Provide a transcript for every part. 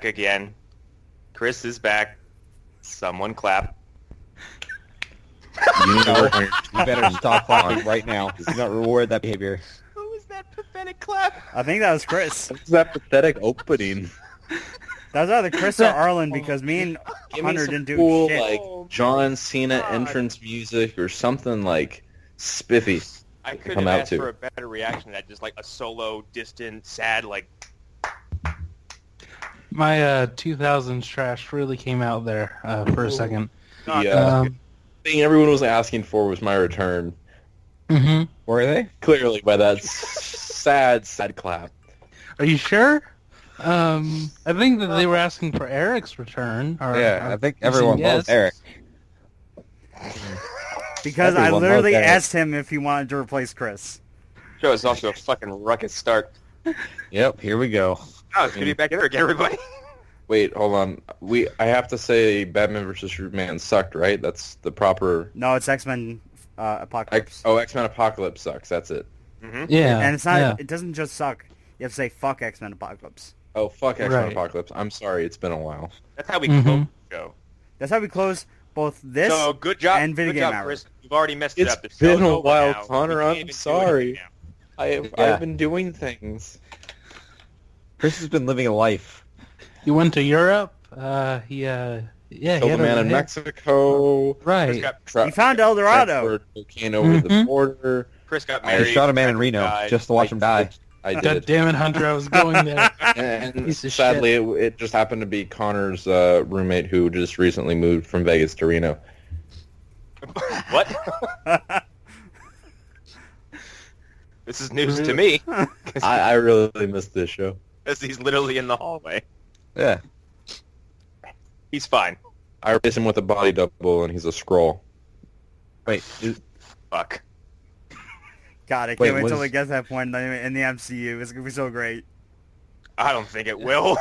back again. Chris is back. Someone clap. You better stop clapping right now. Do not reward that behavior. Who was that pathetic clap? I think that was Chris. What's that pathetic opening? That was either Chris or Arlen because me and Give Hunter me some didn't do cool, shit. like, John Cena entrance music or something, like, spiffy. I could Come have out asked to. for a better reaction to that, just like a solo, distant, sad, like... My 2000s trash really came out there for a second. The thing everyone was asking for was my return. Mm-hmm. Were they? Clearly by that sad clap. Are you sure? I think that they were asking for Eric's return. I think everyone loves Eric. Because I Everyone literally loves Eric. asked him if he wanted to replace Chris. Show is off to a fucking ruckus start. Yep, here we go. Oh, it's good to be back together again, everybody. Wait, hold on. I have to say Batman vs. Superman sucked, right? That's the proper... No, it's X-Men Apocalypse. X-Men Apocalypse sucks. That's it. Mm-hmm. Yeah. And it's not. Yeah. It doesn't just suck. You have to say fuck X-Men Apocalypse. Oh, fuck X-Men Right. Apocalypse. I'm sorry. It's been a while. That's how we Mhm. close the show. That's how we close both this So, good job, and Video good Game job, Hour. Chris. You've already messed it It's up. The been show's a over while, now. Connor. We can't I'm even do sorry. anything now. I've been doing things. Chris has been living a life. You went to Europe. He Killed he a had man in Mexico. Chris Right. got, He found El Dorado. Transferred cocaine over the Mhm. border. Chris got I married. shot a man in Reno died. just to watch him die. I God did. damn it, Hunter! I was going there. And Piece of sadly, it just happened to be Connor's roommate who just recently moved from Vegas to Reno. What? This is news to me. I really missed this show. Because he's literally in the hallway. Yeah. He's fine. I replaced him with a body double, and he's a scroll. Wait, Fuck. God, I can't Wait, wait till was- we get to that point in the MCU. It's gonna be so great. I don't think it will.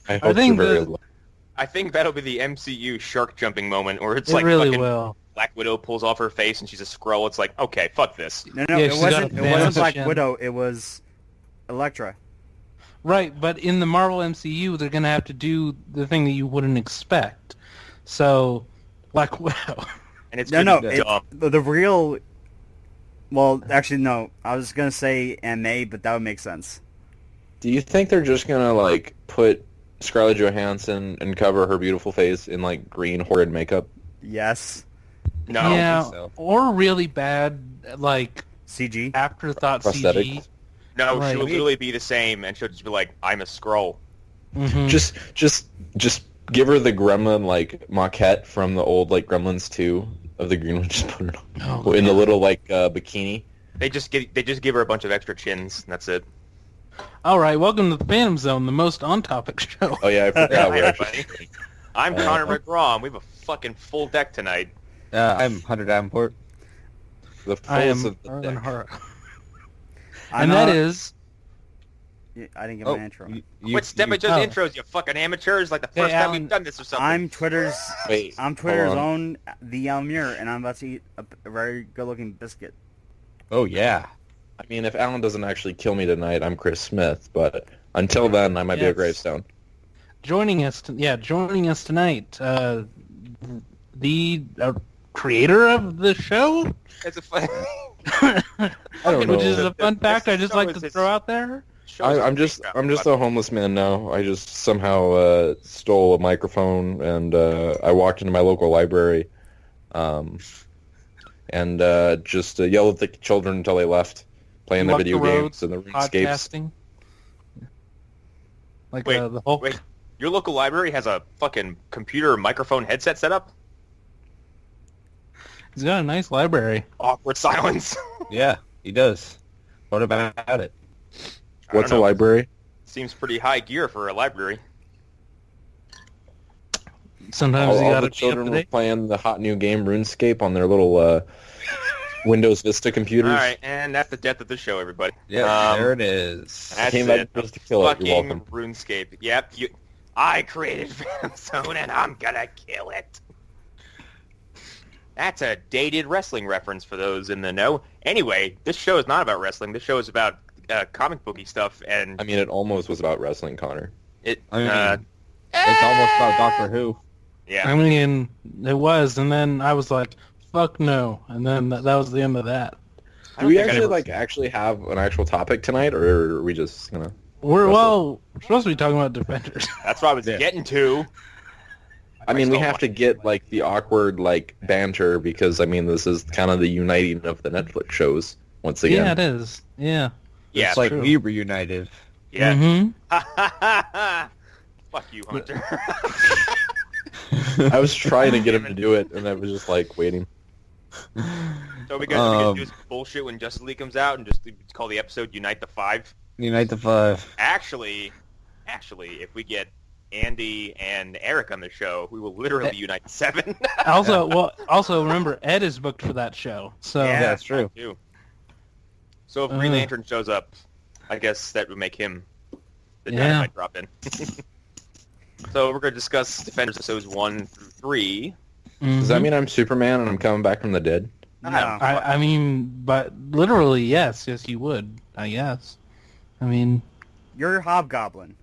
I hope think you're very the- lucky. I think that'll be the MCU shark jumping moment where it's It like really fucking will. Black Widow pulls off her face and she's a Skrull. It's like, okay, fuck this. No, Yeah, it she's got wasn't. a It wasn't Thanos Black chin. Widow. It was Elektra. Right, but in the Marvel MCU, they're gonna have to do the thing that you wouldn't expect. So, Black Widow. And it's No, gonna no. be It, dumb. the real. Well, actually, no. I was gonna say MA, but that would make sense. Do you think they're just gonna like put Scarlett Johansson and cover her beautiful face in like green horrid makeup? Yes. No. Yeah, think so. or really bad, like CG. afterthought CG. Prosthetics? No, Right. she'll literally be the same and she'll just be like, I'm a Skrull. Mhm. Just give her the Gremlin like maquette from the old like Gremlins 2 of the green one. Just put it on Oh, in the God. little like bikini. They just give her a bunch of extra chins and that's it. All right, welcome to the Phantom Zone, the most on-topic show. Oh yeah, I forgot. Hi, we're actually everybody. I'm Connor McGraw. We have a fucking full deck tonight. I'm Hunter Davenport. the I am fullest of the Erwin deck. Hara. I'm And not- that is... I didn't give Oh, an intro. Quit stepping to the oh. intros, you fucking amateurs. Like the Hey, first time Alan, we've done this or something. I'm Twitter's. Wait, I'm hold Twitter's on. own the Almir, and I'm about to eat a very good-looking biscuit. Oh yeah. I mean, if Alan doesn't actually kill me tonight, I'm Chris Smith. But until then, I might be a Yes. gravestone. Joining us tonight, the creator of the show, It's a fun... I don't which know. is a fun fact I just show like is to it's- throw out there. I'm just a homeless man now. I just somehow stole a microphone and I walked into my local library, and just yelled at the children until they left, playing You their walked video the roads, games and the RuneScapes. Podcasting. Like Wait, the whole... wait. Your local library has a fucking computer microphone headset set up? He's got a nice library. Awkward silence. Yeah, he does. What about it? I don't What's a know. library? Seems pretty high gear for a library. Sometimes All you the gotta be up children to were date. playing the hot new game RuneScape on their little Windows Vista computers. All right, and that's the death of the show, everybody. Yeah, Um, there it is. That's came it. back just to kill it. Fucking You're welcome. RuneScape. Yep, I created Phantom Zone, and I'm gonna kill it. That's a dated wrestling reference for those in the know. Anyway, this show is not about wrestling. This show is about comic booky stuff, and I mean, it almost was about wrestling, Connor. I mean, it's almost about Doctor Who. Yeah. I mean, it was, and then I was like, fuck no. And then that was the end of that. Do we think I actually ever- actually have an actual topic tonight, or are we just gonna? We're Russell. supposed to be talking about Defenders. That's what I was getting to. I mean, we still have to get like the awkward like banter because I mean this is kind of the uniting of the Netflix shows once again. Yeah, it is. Yeah. Yeah. It's like true. we reunited. Yeah. Mm-hmm. Fuck you, Hunter. I was trying to get him to do it, and I was just like waiting. So we gonna do this bullshit when Justice League comes out and just call the episode "Unite the Five." Unite the Five. Actually, if we get Andy and Eric on the show, we will literally unite the Seven. Also remember, Ed is booked for that show. So Yeah, that's true. Too. So if Green Lantern shows up, I guess that would make him the guy that might drop in. So we're going to discuss Defenders episodes 1 through 3. Does that mean I'm Superman and I'm coming back from the dead? No. I mean, but literally, yes, you would, I guess. I mean, You're Hobgoblin.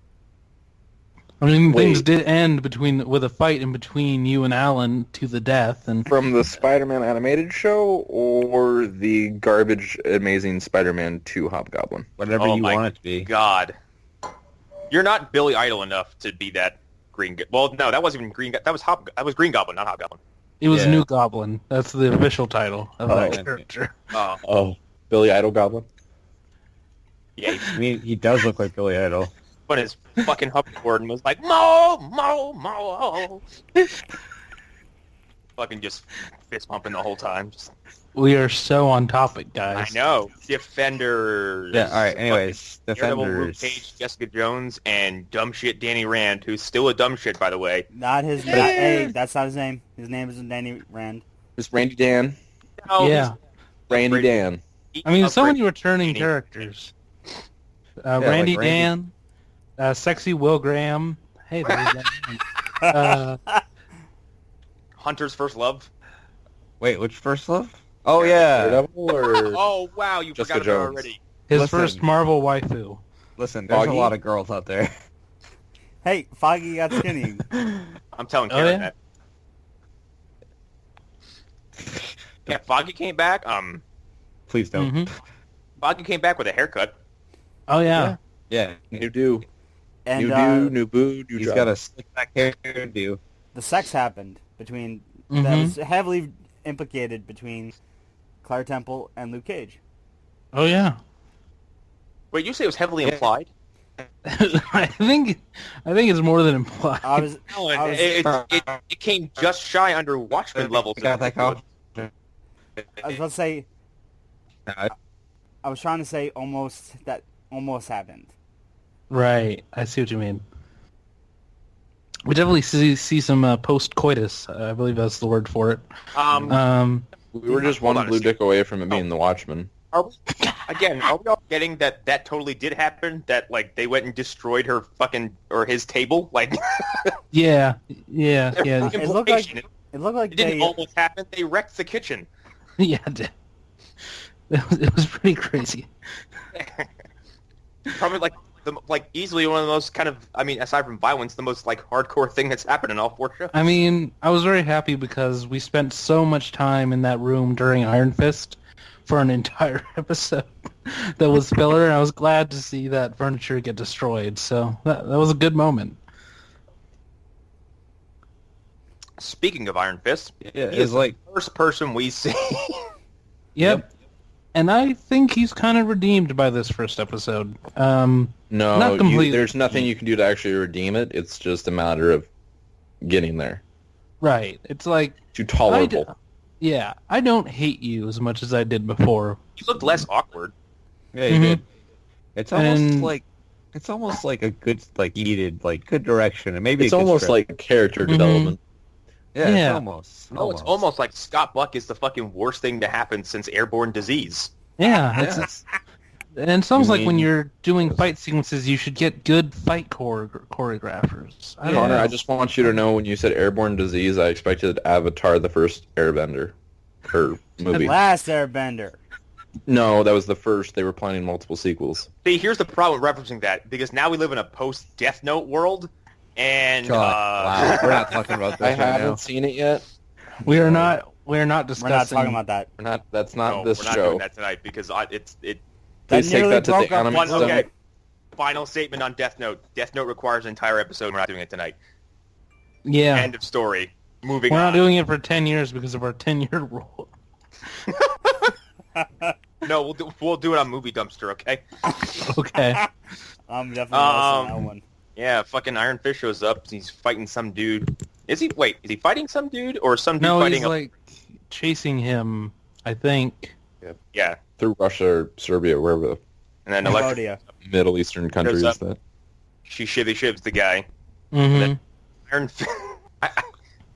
things did end with a fight in between you and Alan to the death, and From the Spider-Man animated show or the garbage Amazing Spider-Man 2 Hobgoblin? Whatever Oh you my want it to be. God. You're not Billy Idol enough to be that Green... Well, no, that wasn't even Green... That was Green Goblin, not Hobgoblin. it was Yeah. New Goblin. That's the official title of that Oh. character. Oh, Oh, Billy Idol Goblin? yeah. I mean, he does look like Billy Idol. But his fucking hoverboard and was like, Mo, Mo, Mo. Fucking just fist pumping the whole time. Just, We are so on topic, I guys. know. Defenders. Yeah, alright, anyways. Daredevil, Luke Defenders. Cage, Jessica Jones, and dumb shit Danny Rand, who's still a dumb shit, by the way. Not his. Hey, that's not his name. His name isn't Danny Rand. It's Randy Dan. No, Yeah. Randy Dan. he's- I mean, so many upgrade- returning Danny. characters. like Randy Randy. Dan, sexy Will Graham. Hey, there's that. Hunter's First Love. Wait, which First Love? Oh, yeah. Daredevil or... Oh, wow, you Jessica forgot about it Jones. already. His Listen. first Marvel waifu. Listen, there's Foggy? a lot of girls out there. Hey, Foggy got skinny. I'm telling Oh, Karen yeah? that. Yeah, Foggy came back. Please don't. Mhm. Foggy came back with a haircut. Oh yeah. Yeah. New do. And New do, new boo, new He's job. got a slick back hairdo. the sex happened between. That Mhm. was heavily implicated between Claire Temple and Luke Cage. Oh yeah. Wait, you say it was heavily implied? I think it's more than implied. I was. No, I was- it came just shy under Watchmen levels. Got that call? I was about to say. I was trying to say almost happened. Right. I see what you mean. We definitely see some post-coitus. I believe that's the word for it. We were just Hold one on a blue second. dick away from it being the Watchmen. Are we all getting that totally did happen? That, like, they went and destroyed her fucking, or his table? Like, Yeah. It looked like it looked like it didn't they. almost happen. They wrecked the kitchen. Yeah. It was pretty crazy. Probably, like easily one of the most kind of, I mean, aside from violence, the most, like, hardcore thing that's happened in all 4 shows. I mean, I was very happy because we spent so much time in that room during Iron Fist for an entire episode that was filler, and I was glad to see that furniture get destroyed. So that was a good moment. Speaking of Iron Fist, Yeah, he it's is like the first person we see. Yep. And I think he's kind of redeemed by this first episode. No, Not completely. there's nothing you can do to actually redeem it. It's just a matter of getting there. Right. It's like, Too tolerable. yeah, I don't hate you as much as I did before. He looked less awkward. yeah, he Mhm. did. It's almost And- like a good needed good direction and maybe It's a good almost script. like character Mhm. development. yeah, yeah. It's almost. No, it's almost like Scott Buck is the fucking worst thing to happen since airborne disease. Yeah. It's, and it's almost You like when mean- you're doing fight sequences, you should get good fight choreographers. I don't Connor, know. I just want you to know when you said airborne disease, I expected Avatar: The First Airbender, her movie. Last Airbender. No, that was the first. They were planning multiple sequels. See, here's the problem with referencing that, because now we live in a post-Death Note world, and Wow, we're not talking about this I right haven't now. seen it yet. We are not discussing. We're not talking about that. We're not. That's not no, this we're not show. doing that tonight because it. That Please take nearly that to broke the up anime One, stuff. okay. Final statement on Death Note. Death Note requires an entire episode. We're not doing it tonight. Yeah. End of story. Moving We're on. not doing it for 10 years because of our 10-year rule. No, we'll do it on Movie Dumpster, okay? Okay. I'm definitely on that one. Yeah, fucking Iron Fist shows up. He's fighting some dude. Is he fighting some dude or some dude No, fighting he's like chasing him, I think. Yeah. Through Russia or Serbia, wherever the And then Cambodia. Middle Eastern countries up. that. she shivs the guy. Mm-hmm. Iron Fist...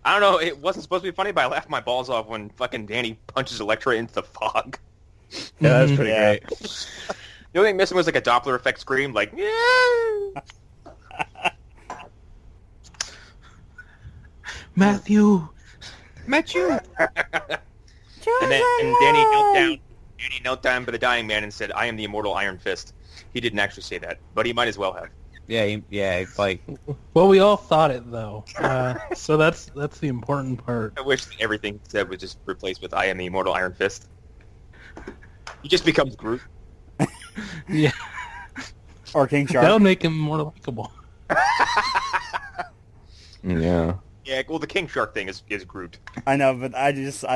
I don't know, it wasn't supposed to be funny, but I laughed my balls off when fucking Danny punches Elektra into the fog. Yeah, that's pretty Yeah. great. The only thing missing was like a Doppler effect scream, like, yeah. Matthew. Met you. And Danny knelt down by the dying man and said, "I am the immortal Iron Fist." He didn't actually say that, but he might as well have. Yeah, it's like Well, we all thought it though, so that's the important part. I wish everything he said was just replaced with "I am the immortal Iron Fist." He just becomes Groot. Yeah, Or King that'll Shark. make him more likable. Yeah. Yeah, well, the King Shark thing is Groot. I know, but I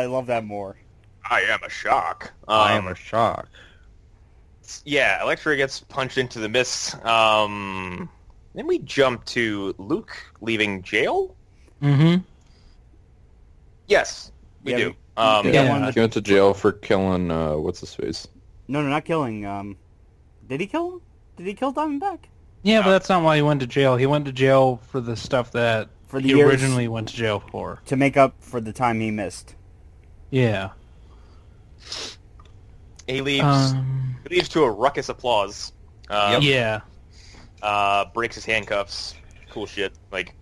love that more. I am a shark. I am a shock. Yeah, Elektra gets punched into the mist. Then we jump to Luke leaving jail. Mm-hmm. Yes, we Yeah, do. Yeah. He went to jail for killing what's his face. No, not killing. Did he kill him? Did he kill Diamondback? Yeah, but that's not why he went to jail. He went to jail for the stuff that For the he years originally went to jail for. to make up for the time he missed. Yeah. He leaves to a ruckus applause. Yeah. Breaks his handcuffs. Cool shit. Like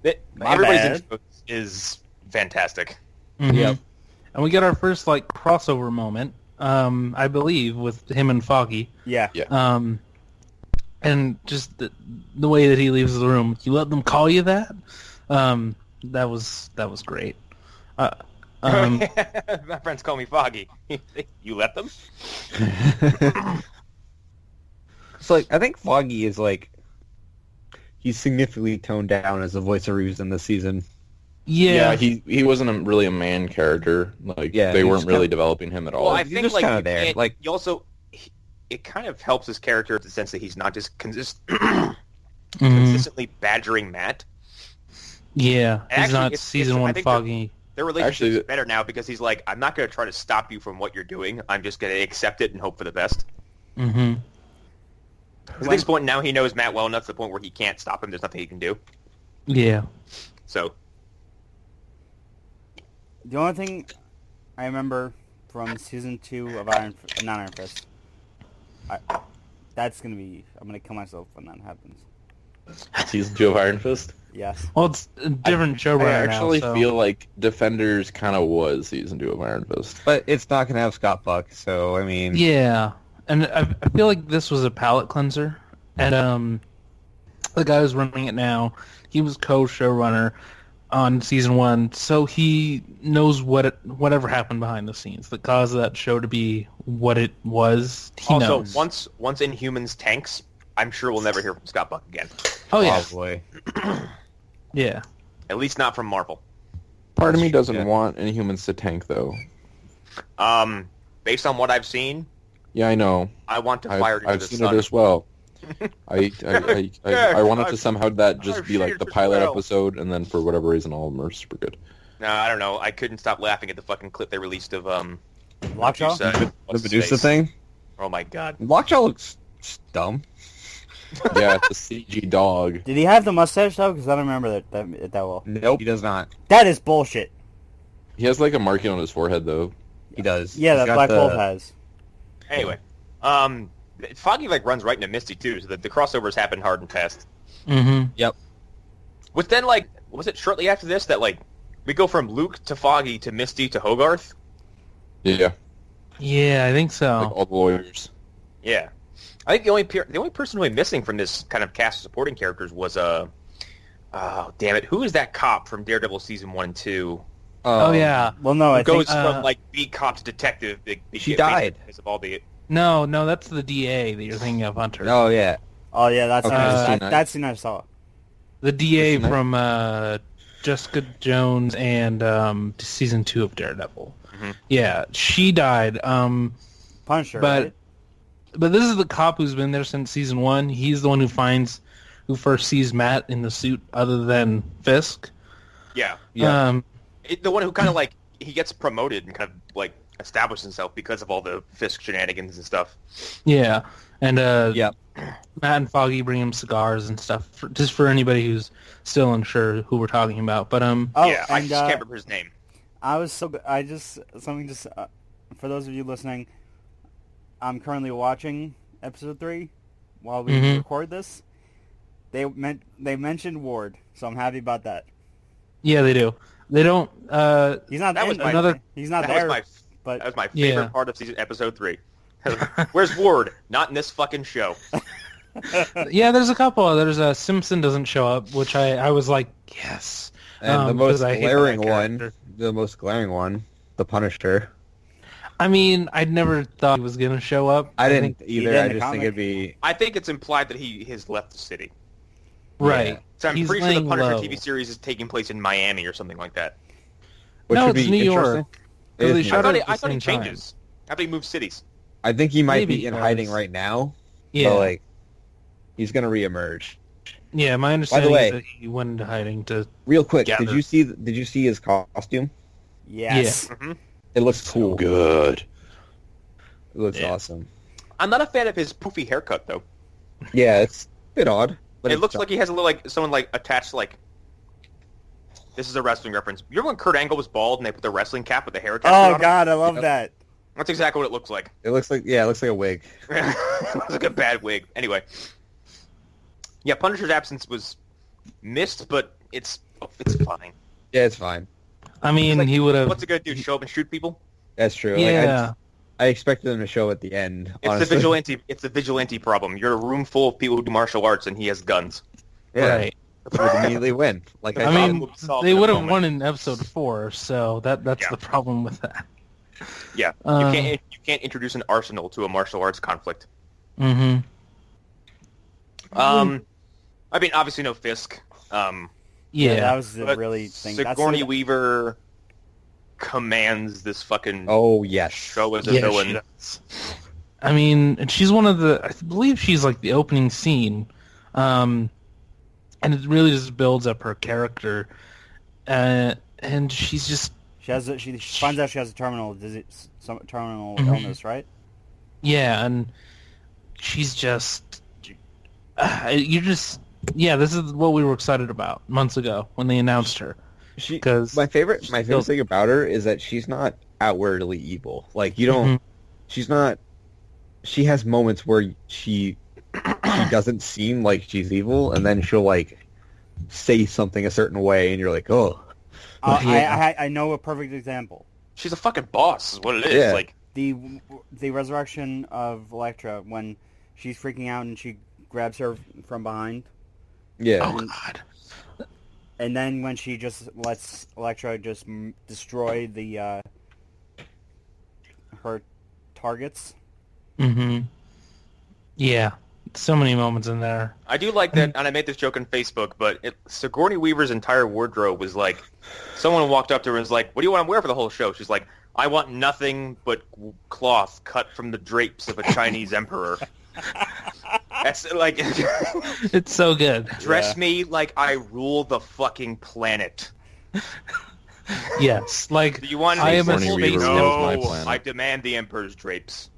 My everybody's bad. intro is fantastic. Mhm. Yep. And we get our first like crossover moment, I believe, with him and Foggy. Yeah. And just the way that he leaves the room. You let them call you that? That was great. My friends call me Foggy. You let them? It's like I think Foggy is like he's significantly toned down as the voice of reason this season. Yeah. He wasn't really a man character. Like Yeah, they he weren't was really kinda- developing him at all. Well, I he's think just like kinda there, like- he also it kind of helps his character in the sense that he's not just Mhm. consistently badgering Matt. Yeah. He's Actually, not it's- season I one think Foggy. Their relationship is Actually- better now because he's like, I'm not going to try to stop you from what you're doing. I'm just going to accept it and hope for the best. Mm-hmm. At this point now, he knows Matt well enough to the point where he can't stop him. There's nothing he can do. Yeah. So The only thing I remember from season 2 of not Iron Fist, that's gonna be. I'm gonna kill myself when that happens. Season 2 of Iron Fist. Yes. Well, it's a different showrunner I actually now, so. feel like Defenders kind of was season 2 of Iron Fist. But it's not gonna have Scott Buck, so I mean Yeah, and I feel like this was a palate cleanser, and the guy who's running it now, he was co-showrunner on season 1, so he knows whatever happened behind the scenes that caused that show to be what it was. He also, knows. once Inhumans tanks, I'm sure we'll never hear from Scott Buck again. Oh yeah, probably. yeah. At least not from Marvel. Part of me doesn't Yeah. want Inhumans to tank, though. Based on what I've seen, Yeah, I know. I want to fire it into I've the seen sun. it as well. I wanted to I've- somehow that just I've be seen like it the as pilot well. episode, and then for whatever reason, all of them are super good. No, I don't know. I couldn't stop laughing at the fucking clip they released of Lockjaw? Medusa. The What's his Medusa face? thing? Oh my god. Lockjaw looks dumb. Yeah, it's a CG dog. Did he have the mustache though? Because I don't remember that well. Nope, he does not. That is bullshit. He has like a marking on his forehead, though. He does. Yeah, He's that got Black the- Bolt has. Anyway, Foggy like runs right into Misty too, so the crossovers happen hard and fast. Mm-hmm. But then like, was it shortly after this that like we go from Luke to Foggy to Misty to Hogarth? Yeah. Yeah, I think so. Like all the lawyers. Yeah. I think the only person really missing from this kind of cast of supporting characters was oh damn it, who is that cop from Daredevil season 1 and 2? Oh yeah. Well, no, I Who goes think from like beat cop to detective. She died. Because of all the No, that's the DA that you're thinking of, Hunter. Oh yeah. Oh yeah, that's Okay. that's the scene I saw. The DA What's her from Jessica Jones and season 2 of Daredevil. Mhm. Yeah, she died. Punisher, But right? but this is the cop who's been there since season 1. He's the one who first sees Matt in the suit, other than Fisk. yeah. Yeah. The one who kind of like he gets promoted and kind of like establishes himself because of all the Fisk shenanigans and stuff. Yeah, and Yep. Matt and Foggy bring him cigars and stuff, just for anybody who's still unsure who we're talking about. But Oh, yeah, I and just can't remember his name. For those of you listening, I'm currently watching episode 3 while we Mhm. record this. They mentioned Ward, so I'm happy about that. yeah, they do. They don't. He's not That was in- my- another- He's not That there, was but my favorite Yeah. part of episode 3. Where's Ward? Not in this fucking show. Yeah, there's a couple. There's Simpson doesn't show up, which I was like, yes. And the because most I hate that glaring character. one, the Punisher. I mean, I never thought he was gonna show up. I didn't think- either. did in I the just think comic. it'd be I think it's implied that he has left the city. right. So I'm He's pretty sure the laying Punisher low. TV series is taking place in Miami or something like that. which No, would it's be New York. interesting. It Because is they New shot York. it at the I thought he same time. changes. I thought he moved cities. I think he might Maybe be in he hiding does. right now. Yeah, But like, he's gonna reemerge. yeah. My understanding way- is that he went into hiding to. Real quick, Gather. did you see his costume? yes. Mm-hmm. It looks cool. Good. It looks Yeah. awesome. I'm not a fan of his poofy haircut though. Yeah, it's a bit odd. But It it's looks like he has a little like someone like attached like. This is a wrestling reference. You remember when Kurt Angle was bald and they put the wrestling cap with the hair attached Oh on him? God, I love Yep. that. That's exactly what it looks like. it looks like a wig. It looks like a bad wig. Anyway. Yeah, Punisher's absence was missed, but it's fine. Yeah, it's fine. I mean, Like, he would have. What's it gonna do? Show up and shoot people? That's true. Like, Yeah, I expected him to show at the end. It's honestly. the vigilante. It's the vigilante problem. You're a room full of people who do martial arts, and he has guns. Yeah, right. he would immediately win. Like The I problem mean, will be solved they in a would have moment. won in episode 4, so that's Yeah. the problem with that. Yeah, you can't introduce an arsenal to a martial arts conflict. Mm-hmm. I mean, obviously no Fisk. Yeah. that was the But really thing. That's Sigourney the- Weaver commands this fucking Oh yes. show as a Yeah, villain. she does. I mean, and she's one of the. I believe she's like the opening scene, and it really just builds up her character, and she's just She finds out she has a terminal disease, some terminal Mhm. illness, right? yeah, and she's just you just yeah. This is what we were excited about months ago when they announced her. She, 'Cause my favorite still- thing about her is that she's not outwardly evil. Like you don't. Mhm. She's not. She has moments where she doesn't seem like she's evil, and then she'll like say something a certain way, and you're like, oh, Yeah. I know a perfect example. She's a fucking boss, is what it is. Yeah. Like, The resurrection of Elektra when she's freaking out and she grabs her from behind, yeah, Oh God. and then when she just lets Elektra just destroy the her targets. Mm-hmm. Yeah. So many moments in there. I do like that, and I made this joke on Facebook, but Sigourney Weaver's entire wardrobe was like, someone walked up to her and was like, what do you want to wear for the whole show? She's like, I want nothing but cloth cut from the drapes of a Chinese emperor. That's like, It's so good. dress Yeah. me like I rule the fucking planet. Yes. Like Do you want I am a Sigourney space Weaver emperor. rules my No, planet. I demand the emperor's drapes.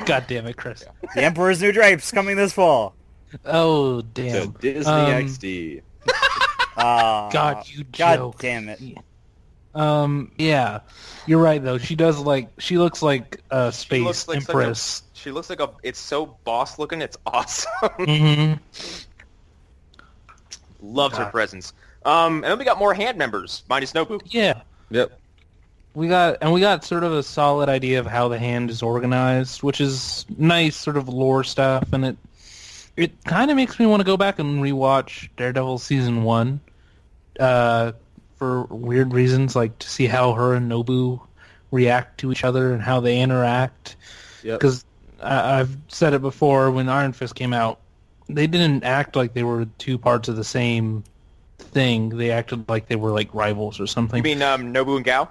God damn it, Chris. The Emperor's New Drapes coming this fall. Oh So damn. Disney XD. God, you God joke. damn it. Yeah. You're right though. She looks like a space looks like empress. She looks like it's so boss looking, it's awesome. Mm-hmm. Loves her God. presence. And then we got more hand members, minus Nobu. Yeah. yep. we got sort of a solid idea of how the Hand is organized, which is nice sort of lore stuff, and it kind of makes me want to go back and rewatch Daredevil season 1 for weird reasons, like to see how her and Nobu react to each other and how they interact. Because I've said it before, when Iron Fist came out, they didn't act like they were two parts of the same thing. They acted like they were like rivals or something. You mean Nobu and Gao?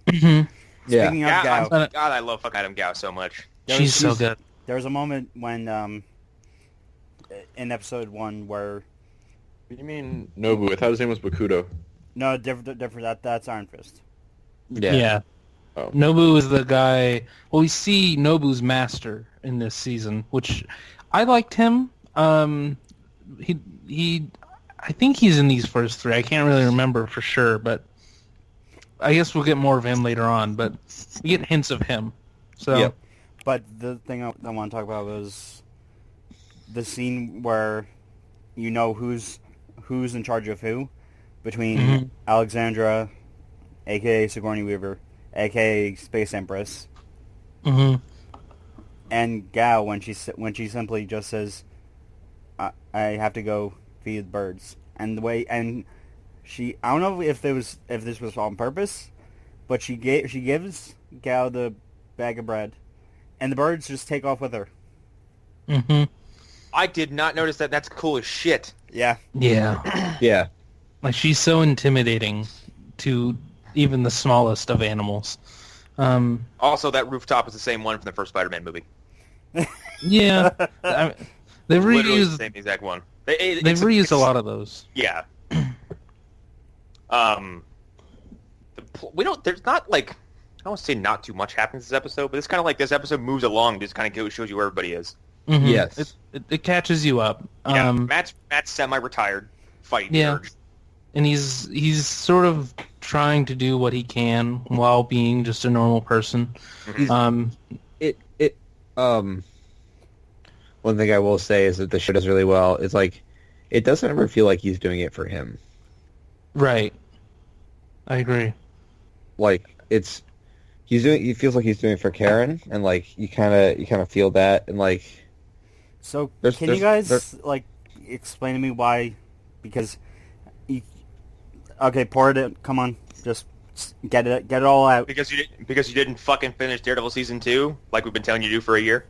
Mm-hmm. Yeah. Speaking of Gao, God, I love fucking Adam Gao so much. She's so good. there was a moment when in episode 1 where What do you mean Nobu? I thought his name was Bakudo. no different that's Iron Fist. Yeah. Oh. Nobu is the guy. Well, we see Nobu's master in this season, which I liked him. He I think he's in these first 3. I can't really remember for sure, but I guess we'll get more of him later on. But we get hints of him. So, Yep. But the thing I want to talk about was the scene where you know who's in charge of who between Alexandra, a.k.a. Sigourney Weaver, a.k.a. Space Empress, and Gao when she simply just says, "I have to go feed birds," and she I don't know if this was on purpose, but she gives Gao the bag of bread, and the birds just take off with her. I did not notice that. That's cool as shit. Yeah. Yeah. Yeah. Like, she's so intimidating to even the smallest of animals. Also, that rooftop is the same one from the first Spider-Man movie. Yeah. They've Literally the reused same exact one. they've reused a lot of those. Yeah. There's not, like, I don't want to say not too much happens this episode, but it's kind of like this episode moves along, just kind of shows you where everybody is. Mhm. Yes. It catches you up. Yeah, Matt's semi-retired, fighting Yeah. Urge. And he's sort of trying to do what he can while being just a normal person. One thing I will say is that the show does really well. It's like, it doesn't ever feel like he's doing it for him. Right. I agree. Like, he feels like he's doing it for Karen, and like you kind of feel that, and like. So There's- can you there's- guys like explain to me why? Because, okay, pour it in. Come on, just get it all out. Because you didn't fucking finish Daredevil season 2, like we've been telling you to do for a year.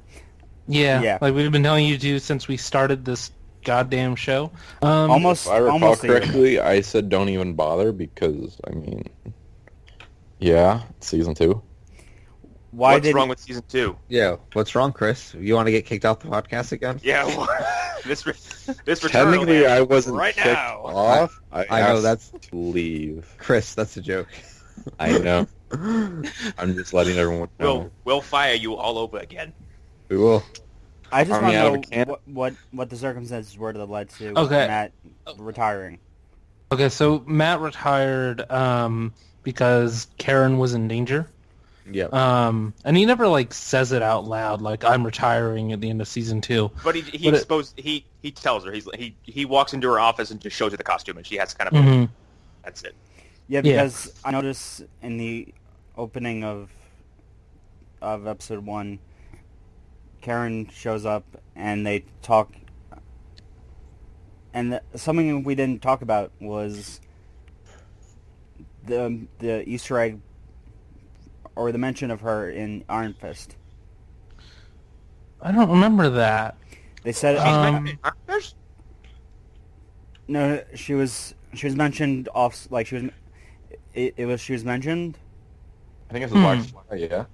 Yeah. Yeah. Like we've been telling you to since we started this goddamn show. Almost, If I recall almost a year. correctly, I said don't even bother because, I mean, yeah, it's season 2. Why What's did wrong with season 2? Yeah, what's wrong, Chris? You want to get kicked off the podcast again? Yeah, well, this return Technically, I wasn't right kicked now. off. I know, asked that's- to leave. Chris, that's a joke. I know. I'm just letting everyone know. We'll fire you all over again. We will. I just Army out of want a to can? know what the circumstances were that led to Okay. Matt retiring. Okay, so Matt retired because Karen was in danger. Yep. And he never like says it out loud, like I'm retiring at the end of season 2. But he tells her he walks into her office and just shows her the costume, and she has to kind of Mhm. that's it. Yeah, because I noticed in the opening of episode 1, Karen shows up and they talk, and something we didn't talk about was the Easter egg or the mention of her in Iron Fist. I don't remember that. They said no, she was mentioned off, like she was mentioned. I think it's a black fly, yeah.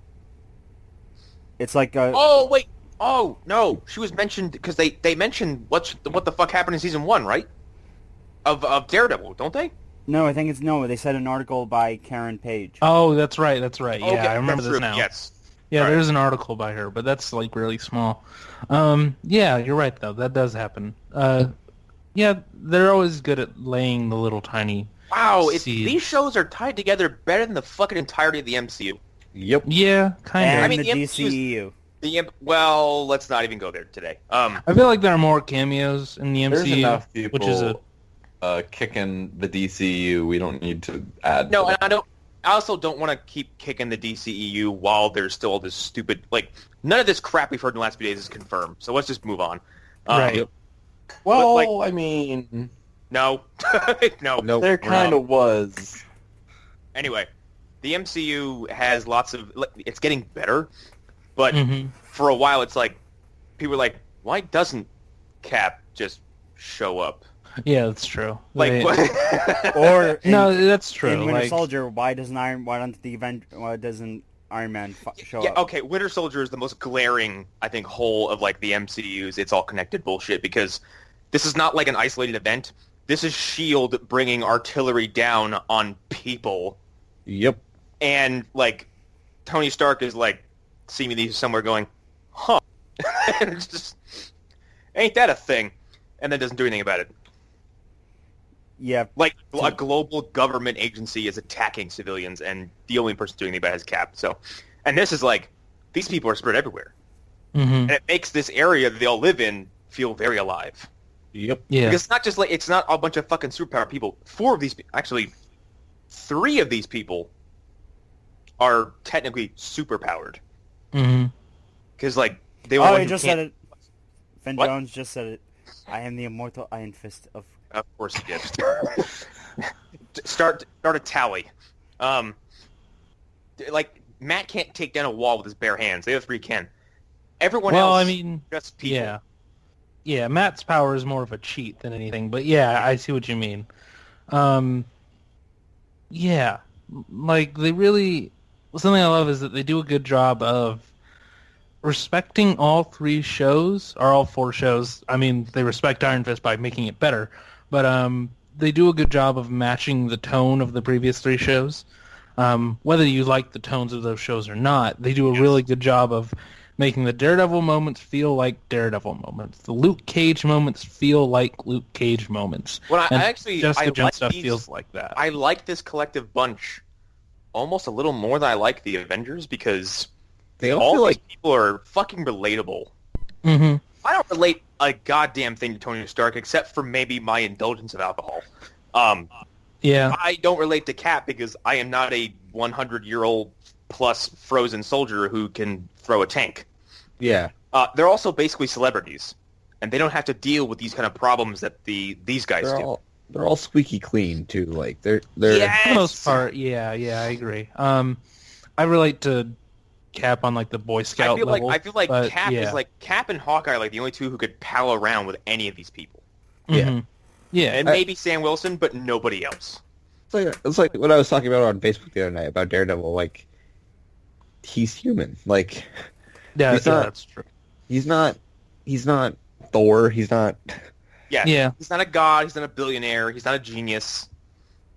It's like Oh wait, oh no, she was mentioned because they mentioned what the fuck happened in season 1, right? Of Daredevil, don't they? no, I think it's no. They said an article by Karen Page. Oh, that's right. Yeah, Okay, I remember that's this true. now. Yes. Yeah, Right. there's an article by her, but that's like really small. Yeah, you're right though. That does happen. Yeah, they're always good at laying the little tiny. Wow, Seeds. these shows are tied together better than the fucking entirety of the MCU. Yep. Yeah, kind And of. I mean, the the MCU DCEU. Well, let's not even go there today. I feel like there are more cameos in the There's MCU, enough people which is a kicking the DCU. We don't need to add. No, to and that. I also don't want to keep kicking the DCEU while there's still all this stupid, like, none of this crap we've heard in the last few days is confirmed. So let's just move on. Right. Well, like- I mean, No. No. Nope, there we're kind not. of was. Anyway, the MCU has lots of... It's getting better, but for a while it's like, people are like, why doesn't Cap just show up? Yeah, that's true. Like, They- Or in, no, that's true. in Winter like, Soldier, why doesn't Iron Man show yeah, up? okay, Winter Soldier is the most glaring, I think, hole of, like, the MCU's it's all connected bullshit, because this is not like an isolated event. This is S.H.I.E.L.D. bringing artillery down on people, Yep. and, like, Tony Stark is, like, seemingly somewhere going, huh, and it's just, ain't that a thing? And then doesn't do anything about it. Yeah, Like, a global government agency is attacking civilians, and the only person doing anything about it is Cap. So, and this is like, these people are spread everywhere. And it makes this area that they all live in feel very alive. Yep. yeah. Because it's not just like, it's not a bunch of fucking superpower people. Actually, 3 of these people are technically superpowered. Because, like, they were oh, one he who just can't- said it. Finn What? Jones just said it. I am the immortal Iron Fist of... Of course he did. Start a tally. Like, Matt can't take down a wall with his bare hands. The other 3 can. Everyone Well, else, I mean, just people. yeah. Yeah, Matt's power is more of a cheat than anything, but yeah, I see what you mean. Yeah, like, they really... Something I love is that they do a good job of respecting all 3 shows, or all 4 shows. I mean, they respect Iron Fist by making it better, but they do a good job of matching the tone of the previous 3 shows. Whether you like the tones of those shows or not, they do a really good job of making the Daredevil moments feel like Daredevil moments. The Luke Cage moments feel like Luke Cage moments. Well, And I actually... Jessica I Jones like stuff these- feels like that. I like this collective bunch almost a little more than I like the Avengers, because They all all feel these like people are fucking relatable. Mm-hmm. I don't relate a goddamn thing to Tony Stark, except for maybe my indulgence of alcohol. Yeah. I don't relate to Cap because I am not a 100-year-old plus frozen soldier who can throw a tank. yeah. They're also basically celebrities, and they don't have to deal with these kind of problems that these guys do. They're all squeaky clean too. Like they're Yes! For the most part, yeah, I agree. I relate to Cap on like the Boy Scout level. I feel like but, Cap yeah. is like Cap and Hawkeye are like the only 2 who could pal around with any of these people. Mhm. Yeah. And maybe Sam Wilson, but nobody else. it's like what I was talking about on Facebook the other night about Daredevil. Like he's human. Like Yeah, he's not- that's true. he's not Thor. He's not. Yeah. Yeah. He's not a god. He's not a billionaire. He's not a genius.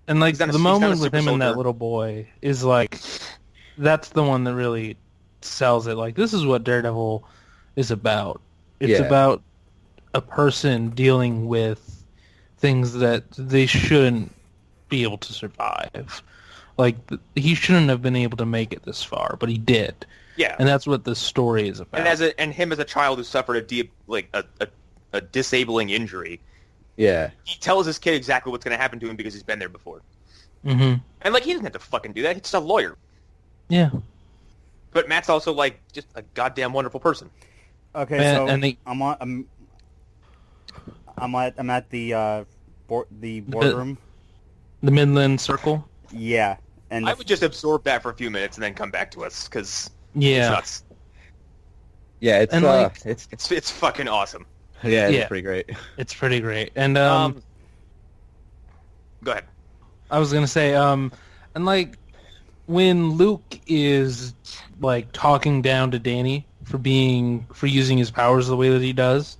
And like He's not a- the he's not a moment with super him and that soldier. little boy is like, that's the one that really sells it. Like, this is what Daredevil is about. It's Yeah. about a person dealing with things that they shouldn't be able to survive. Like, he shouldn't have been able to make it this far, but he did. Yeah. And that's what this story is about. And him as a child who suffered a disabling injury, Yeah. he tells his kid exactly what's going to happen to him because he's been there before. Mm-hmm. And like he doesn't have to fucking do that. He's just a lawyer. Yeah. But Matt's also like just a goddamn wonderful person. Okay, And- so and they- I'm at the boardroom. The Midland Circle. Yeah, and I would just absorb that for a few minutes and then come back to us because it's Yeah. nuts. Yeah. It's And, like- It's fucking awesome. yeah. It's Yeah. pretty great. It's pretty great. And Go ahead. I was gonna say, and like when Luke is like talking down to Danny for using his powers the way that he does,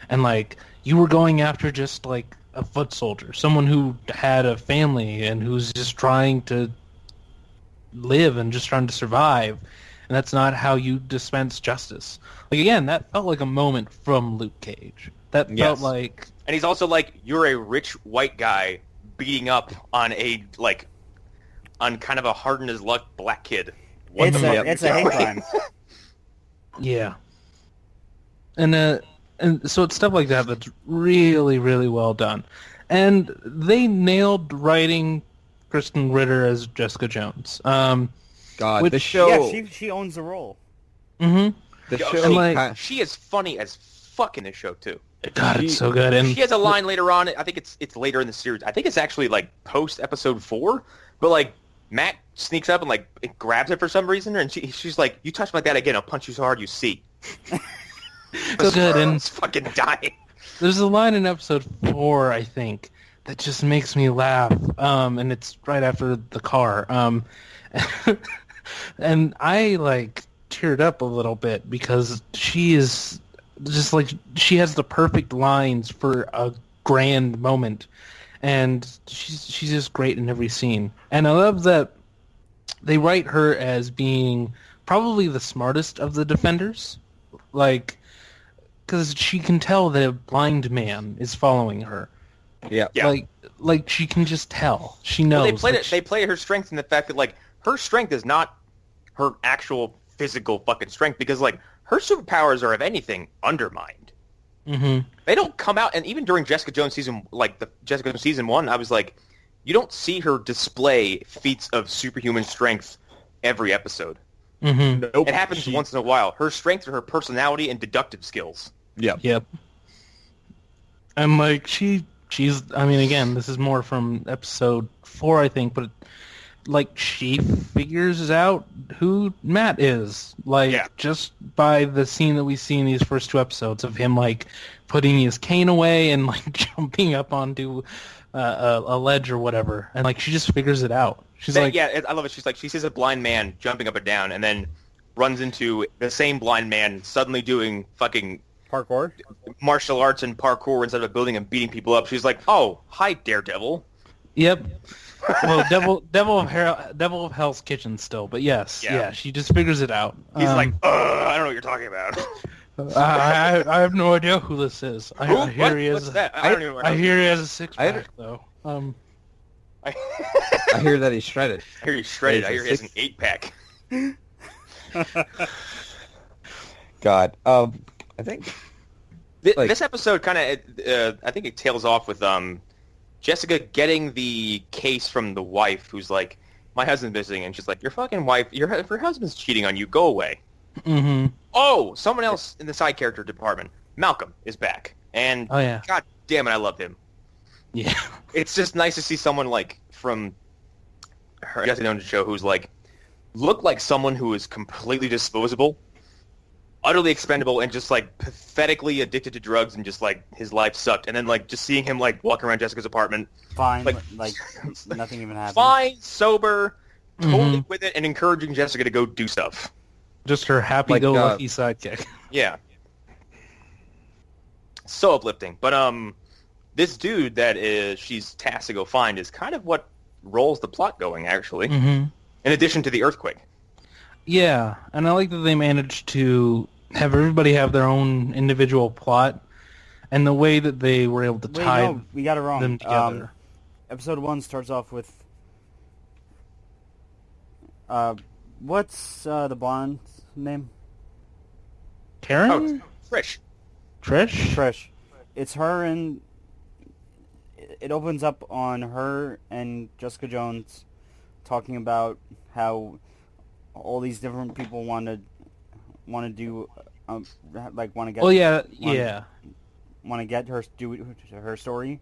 and like you were going after just like a foot soldier, someone who had a family and who's just trying to live and just trying to survive, and that's not how you dispense justice. Like again, that felt like a moment from Luke Cage. That felt Yes. like And he's also like, you're a rich white guy beating up on on kind of a hardened as luck black kid. What it's the fuck? a hate crime. yeah. And so it's stuff like that that's really, really well done. And they nailed writing Kristen Ritter as Jessica Jones. God, Which- the show. Yeah, she owns the role. Mm-hmm. The Yo, show. like- she is funny as fuck in this show too. God, it's so good. And She has a line later on. I think it's later in the series. I think it's actually like post episode 4. But like Matt sneaks up and like it grabs it for some reason, and she's like, "You touch me like that again, I'll punch you so hard you see." so good. And It's fucking dying. there's a line in episode 4, I think, that just makes me laugh. And it's right after the car. And I like teared up a little bit because she is just like she has the perfect lines for a grand moment, and she's just great in every scene. And I love that they write her as being probably the smartest of the defenders, like because she can tell that a blind man is following her. Yeah. Yeah. Like she can just tell. She knows. Well, like, they play her strength in the fact that like her strength is not her actual physical fucking strength, because like her superpowers are, if anything, undermined. Mhm. They don't come out, and even during Jessica Jones season 1, I was like, you don't see her display feats of superhuman strength every episode. Mhm. Nope. It happens once in a while. Her strength are her personality and deductive skills. Yeah. Yep. And like she's I mean, again, this is more from episode 4, I think, but like she figures out who Matt is, like Yeah. just by the scene that we see in these first 2 episodes of him like putting his cane away and like jumping up onto a ledge or whatever, and like she just figures it out. She's like, yeah, I love it. She's like, she sees a blind man jumping up and down, and then runs into the same blind man suddenly doing fucking Parkour. martial arts and parkour inside of a building and beating people up. She's like, oh, hi, Daredevil. yep. Well, Devil of Hell's Kitchen still, but yes, Yeah. yeah, she just figures it out. He's like, I don't know what you're talking about. I have no idea who this is. I Who? hear What? he has. What's that? I don't even know. I hear he has a six I- pack though. I I hear that he's shredded. hear he's shredded. I He's a hear he has an six- 8-pack. God. I think. Like- This episode kind of, I think it tails off with Jessica getting the case from the wife, who's like, my husband's missing, and she's like, your fucking wife, your husband's cheating on you, go away. Mm-hmm. Oh, someone else in the side character department, Malcolm, is back. And Oh yeah. god damn it, I love him. Yeah. It's just nice to see someone like from her Jessica Jones show who's like, looked like someone who is completely disposable, utterly expendable, and just like pathetically addicted to drugs, and just like his life sucked. And then like just seeing him like walking around Jessica's apartment, Fine, Like- like nothing even happened. fine, sober, totally Mhm. with it, and encouraging Jessica to go do stuff. Just her happy-go-lucky sidekick. Yeah. So uplifting. But this dude that she's tasked to go find is kind of what rolls the plot going, actually. Mm-hmm. In addition to the earthquake. Yeah, and I like that they managed to have everybody have their own individual plot, and the way that they were able to Wait, tie no, we got it wrong. them together. Episode 1 starts off with what's the blonde's name? Karen? Oh, Trish. Trish? Trish. It's her, and it opens up on her and Jessica Jones talking about how all these different people want to do like want to get Well, yeah, One- yeah. want to get her do her story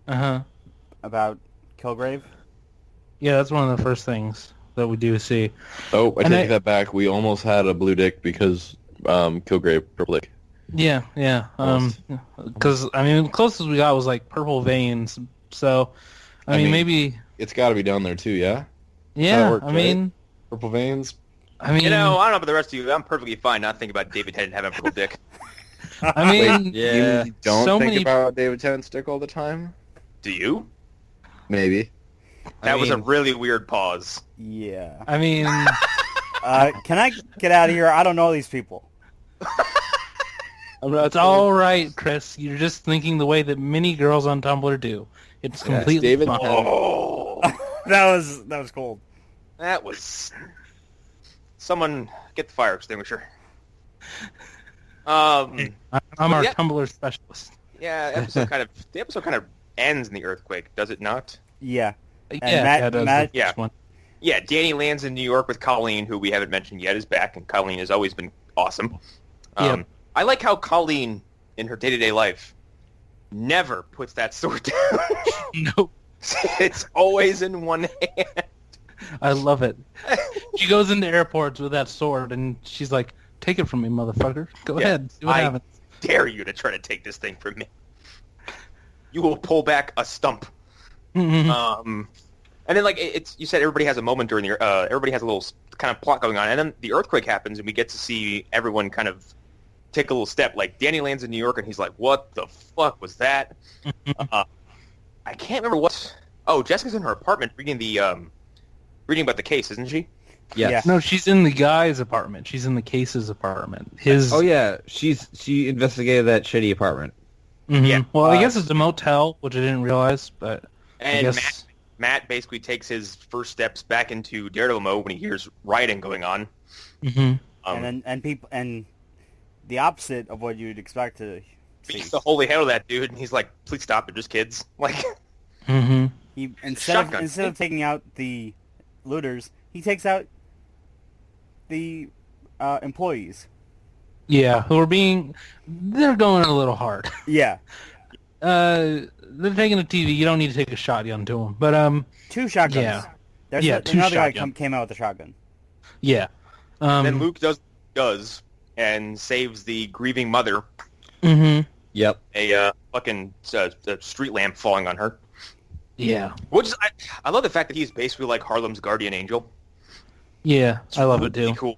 Uh-huh. about Kilgrave. Yeah, that's one of the first things that we do see. Oh, I And take that back. We almost had a blue dick because Kilgrave purple dick. Yeah, yeah. Because, I mean, the closest we got was, like, purple veins. So, I mean, maybe... It's got to be down there too, yeah. how Yeah, it works, I mean... Purple veins. I mean... You know, I don't know about the rest of you. I'm perfectly fine not thinking about David Tennant having a purple dick. I mean... Yeah. You don't so think many- about David Tennant's dick all the time? Do you? Maybe. That was a mean- really weird pause. Yeah. I mean... Can I get out of here? I don't know these people. It's all right, Chris. You're just thinking the way that many girls on Tumblr do. It's completely David fine. Tennant. Oh, that was cold. that was... Someone get the fire extinguisher. I'm our Yeah. Tumblr specialist. Yeah, the episode kind of ends in the earthquake, does it not? Yeah. Matt- Yeah. One. Yeah, Danny lands in New York with Colleen, who we haven't mentioned yet, is back, and Colleen has always been awesome. Yep. I like how Colleen, in her day-to-day life, never puts that sword down. No, It's always in one hand. I love it. She goes into airports with that sword, and she's like, "Take it from me, motherfucker. Go Yeah, ahead. See what I happens." dare you to try to take this thing from me. You will pull back a stump. Mhm. And then, like, it's you said everybody has a moment during the everybody has a little kind of plot going on, and then the earthquake happens, and we get to see everyone kind of take a little step. Like, Danny lands in New York, and he's like, "What the fuck was that?" I can't remember what. Oh, Jessica's in her apartment reading about the case, isn't she? Yes. Yeah. No, she's in the guy's apartment. She's in the case's apartment. His. Oh yeah, she investigated that shitty apartment. Mhm. Yeah. Well, I guess it's a motel, which I didn't realize, but I And guess. Matt basically takes his first steps back into Daredevil mode when he hears rioting going on. Mhm. And the opposite of what you'd expect to see. Beats the holy hell of that dude, and he's like, "Please stop! They're just kids." Like, Mhm. He instead Shotgun. of taking out the looters, he takes out the employees. Yeah, they're going a little hard. Yeah, They're taking a TV. You don't need to take a shotgun to them, but 2 shotguns. Yeah. There's Yeah, 2 another guy shotgun. came out with a shotgun. yeah. then Luke does and saves the grieving mother. Mhm. Yep. A fucking street lamp falling on her. Yeah. Which is, I love the fact that he's basically like Harlem's guardian angel. Yeah, It's I love it really too. Cool.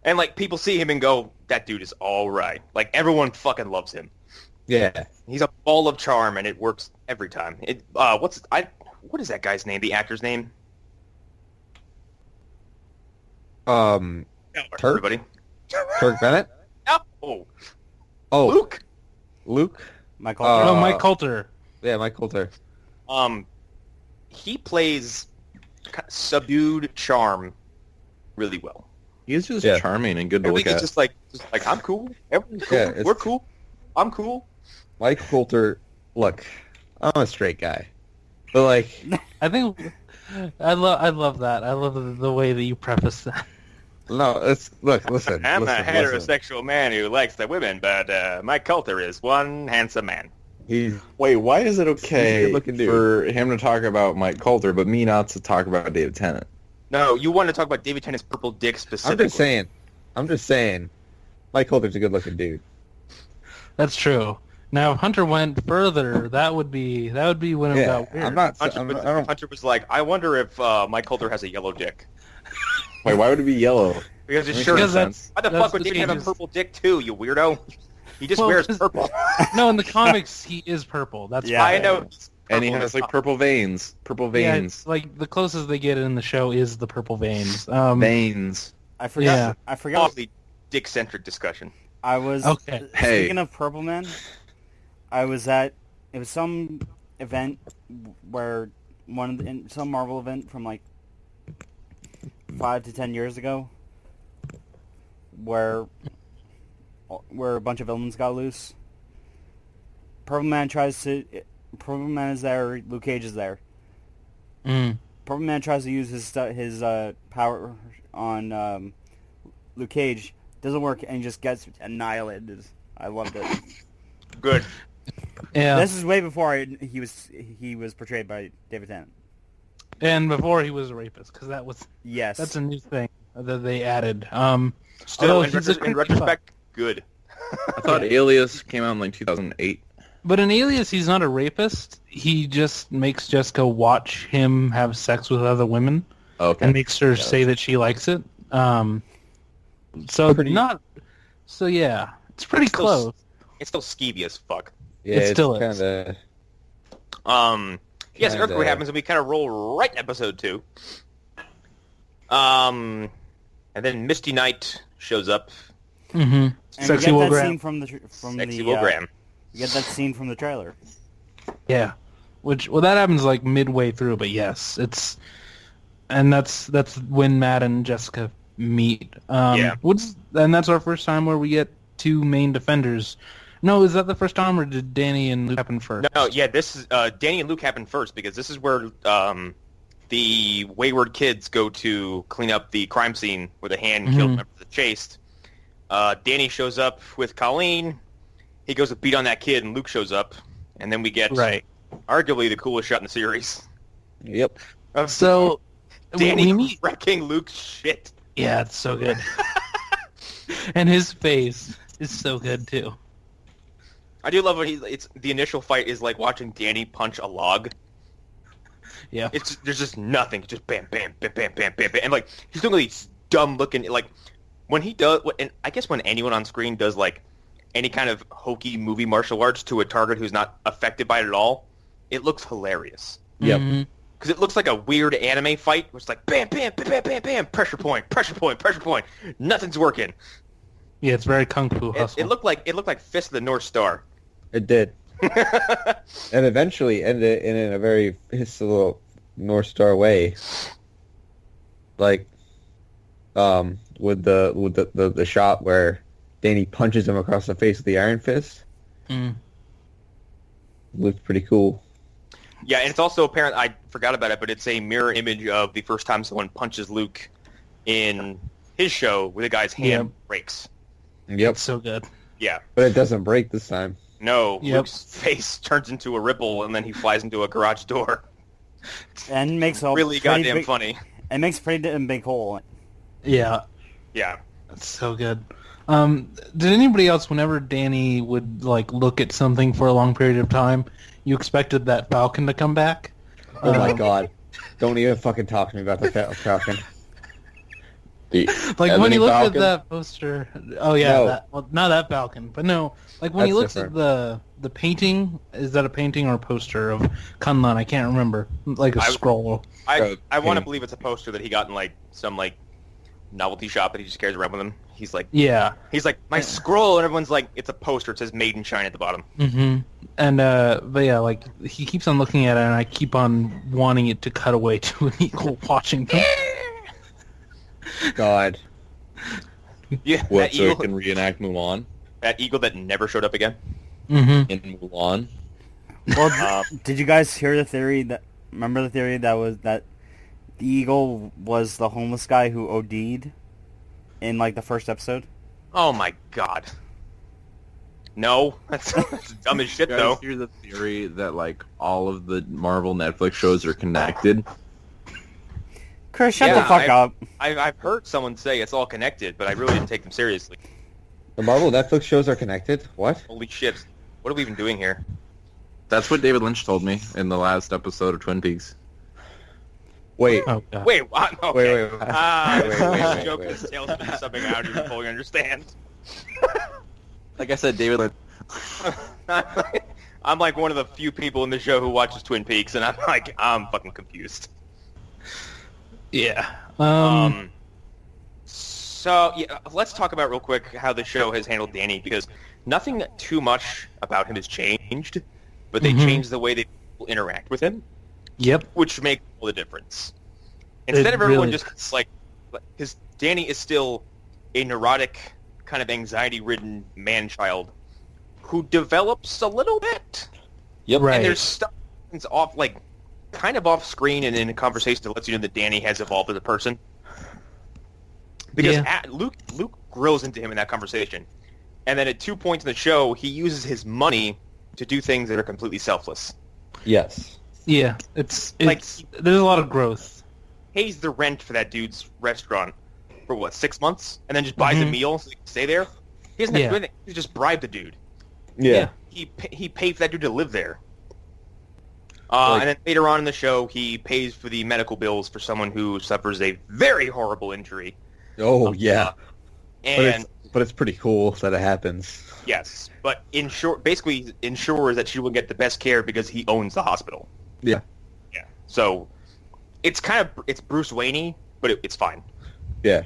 And like people see him and go, "That dude is all right." Like everyone fucking loves him. Yeah. He's a ball of charm, and it works every time. What is that guy's name? The actor's name? Turk? Everybody. Kirk Bennett? Oh, Oh, Luke. Michael. Oh, Mike Coulter. Yeah, Mike Coulter. He plays subdued charm really well. He's just Yeah. charming and good to look Everything's at. just like I'm cool. Everyone's cool. Yeah, it's- We're cool. I'm cool. Mike Coulter. Look, I'm a straight guy, but like, I think I love that. I love the way that you preface that. no, listen. I'm listen, a heterosexual man who likes the women, but Mike Coulter is one handsome man. He's Wait, why is it He's a okay good-looking dude. for him to talk about Mike Coulter, but me not to talk about David Tennant? No, you want to talk about David Tennant's purple dick specifically. I'm just saying. Mike Coulter's a good-looking dude. That's true. Now, if Hunter went further, that would be when it Yeah, got weird. I'm not. Hunter, I don't. Hunter was like, I wonder if Mike Coulter has a yellow dick. Wait, why would it be yellow? Because his Makes shirt. Because sense. Why the that's fuck would the David have a changes. purple dick too, you weirdo? He just Well, wears because- purple. No, in the comics, he is purple. That's Yeah. I know. he's And he purple has in like the purple veins. Purple Yeah, veins. it's like the closest they get in the show is the purple veins. Veins. I forgot. Yeah. I forgot. awfully dick-centric discussion. I was Okay. Hey. speaking of Purple Man. I was at some event where some Marvel event from like 5 to 10 years ago, where a bunch of villains got loose. Purple Man is there. Luke Cage is there. Mm. Purple Man tries to use his power on Luke Cage. Doesn't work, and he just gets annihilated. I loved it. Good. Yeah, This is way before he was portrayed by David Tennant. and before he was a rapist, because Yes. that's a new thing that they added. Still, Although in, he's a in creepy retrospect, good. I thought Alias came out in like 2008. But in Alias, he's not a rapist. He just makes Jessica watch him have sex with other women Okay. and makes her say that she likes it. So Pretty- not. So yeah, it's pretty Still- close. It's still skeevy as fuck. Yeah, It still is. Kinda, Yes, Kinda. earthquake happens, and we kind of roll right in episode 2. And then Misty Knight shows up. Mm-hmm. And Sexy you Will get that Graham. scene from Sexy the Will Graham. you get that scene from the trailer. Yeah, that happens like midway through, but yes, that's when Matt and Jessica meet. Yeah. And that's our first time where we get 2 main defenders No, is that the first time, or did Danny and Luke happen first? No, yeah, this is Danny and Luke happen first because this is where the wayward kids go to clean up the crime scene where the hand killed members of the Chased. Danny shows up with Colleen. He goes to beat on that kid, and Luke shows up, and then we get arguably the coolest shot in the series. Yep. So Danny wrecking Luke's shit. Yeah, it's so good. And his face is so good too. I do love when it's the initial fight is like watching Danny punch a log. Yeah. There's just nothing. Just bam, bam, bam, bam, bam, bam, bam. And like he's doing these dumb looking like when he does, and I guess when anyone on screen does like any kind of hokey movie martial arts to a target who's not affected by it at all, it looks hilarious. Yep. Mm-hmm. Because it looks like a weird anime fight where it's like bam, bam, bam, bam, bam, bam, pressure point, pressure point, pressure point. Nothing's working. Yeah, it's very kung fu hustle. It looked like Fist of the North Star. It did. And eventually ended in a very little North Star way. Like, with the shot where Danny punches him across the face with the Iron Fist. Looked pretty cool. Yeah, and it's also apparent, I forgot about it, but it's a mirror image of the first time someone punches Luke in his show where the guy's hand breaks. Yep. It's so good. Yeah. But it doesn't break this time. No, Luke's face turns into a ripple, and then he flies into a garage door. And makes a really pretty goddamn big, funny. It makes a pretty damn big hole. Yeah. Yeah. That's so good. Did anybody else, whenever Danny would like look at something for a long period of time, you expected that Falcon to come back? Oh my god. Don't even fucking talk to me about the Falcon. Like when you look at that poster, not that Falcon, but no, like when he looks at the painting, is that a painting or a poster of Kunlun? I can't remember. Like a scroll. I want to believe it's a poster that he got in like some like novelty shop that he just carries around with him. He's like, my scroll, and everyone's like, it's a poster. It says Made in China at the bottom. Mm-hmm. And but yeah, like he keeps on looking at it, and I keep on wanting it to cut away to an eagle watching them. God. Yeah, What, so it can reenact Mulan? That eagle that never showed up again? Mm-hmm. In Mulan? Well, did you guys hear the theory remember the theory that was that the eagle was the homeless guy who OD'd in, like, the first episode? Oh my god. No, that's dumb as shit, You though. guys hear the theory that, like, all of the Marvel Netflix shows are connected? Chris, shut the fuck up. I've heard someone say it's all connected, but I really didn't take them seriously. The Marvel Netflix shows are connected? What? Holy shit. What are we even doing here? That's what David Lynch told me in the last episode of Twin Peaks. Wait. Oh, God. Wait, what? Okay. Wait. This joke is salesman something I don't even fully understand. Like I said, David Lynch... I'm like one of the few people in the show who watches Twin Peaks, and I'm fucking confused. Yeah. So, yeah, let's talk about real quick how the show has handled Danny, because nothing too much about him has changed, but they changed the way they interact with him. Yep. Which makes all the difference. Instead of everyone really just, like, because Danny is still a neurotic, kind of anxiety-ridden man-child who develops a little bit. Yep. Right. And there's stuff that's off, like, kind of off-screen and in a conversation that lets you know that Danny has evolved as a person. Because Luke grills into him in that conversation. And then at 2 points in the show, he uses his money to do things that are completely selfless. Yes. Yeah. It's there's a lot of growth. Pays the rent for that dude's restaurant for, what, 6 months? And then just buys a meal so he can stay there? He doesn't have to do anything. He just bribed the dude. Yeah. He paid for that dude to live there. And then later on in the show, he pays for the medical bills for someone who suffers a very horrible injury. Oh, yeah. And but it's pretty cool that it happens. yes, but basically ensures that she will get the best care because he owns the hospital. Yeah. Yeah. So it's Bruce Wayne-y, but it's fine. Yeah.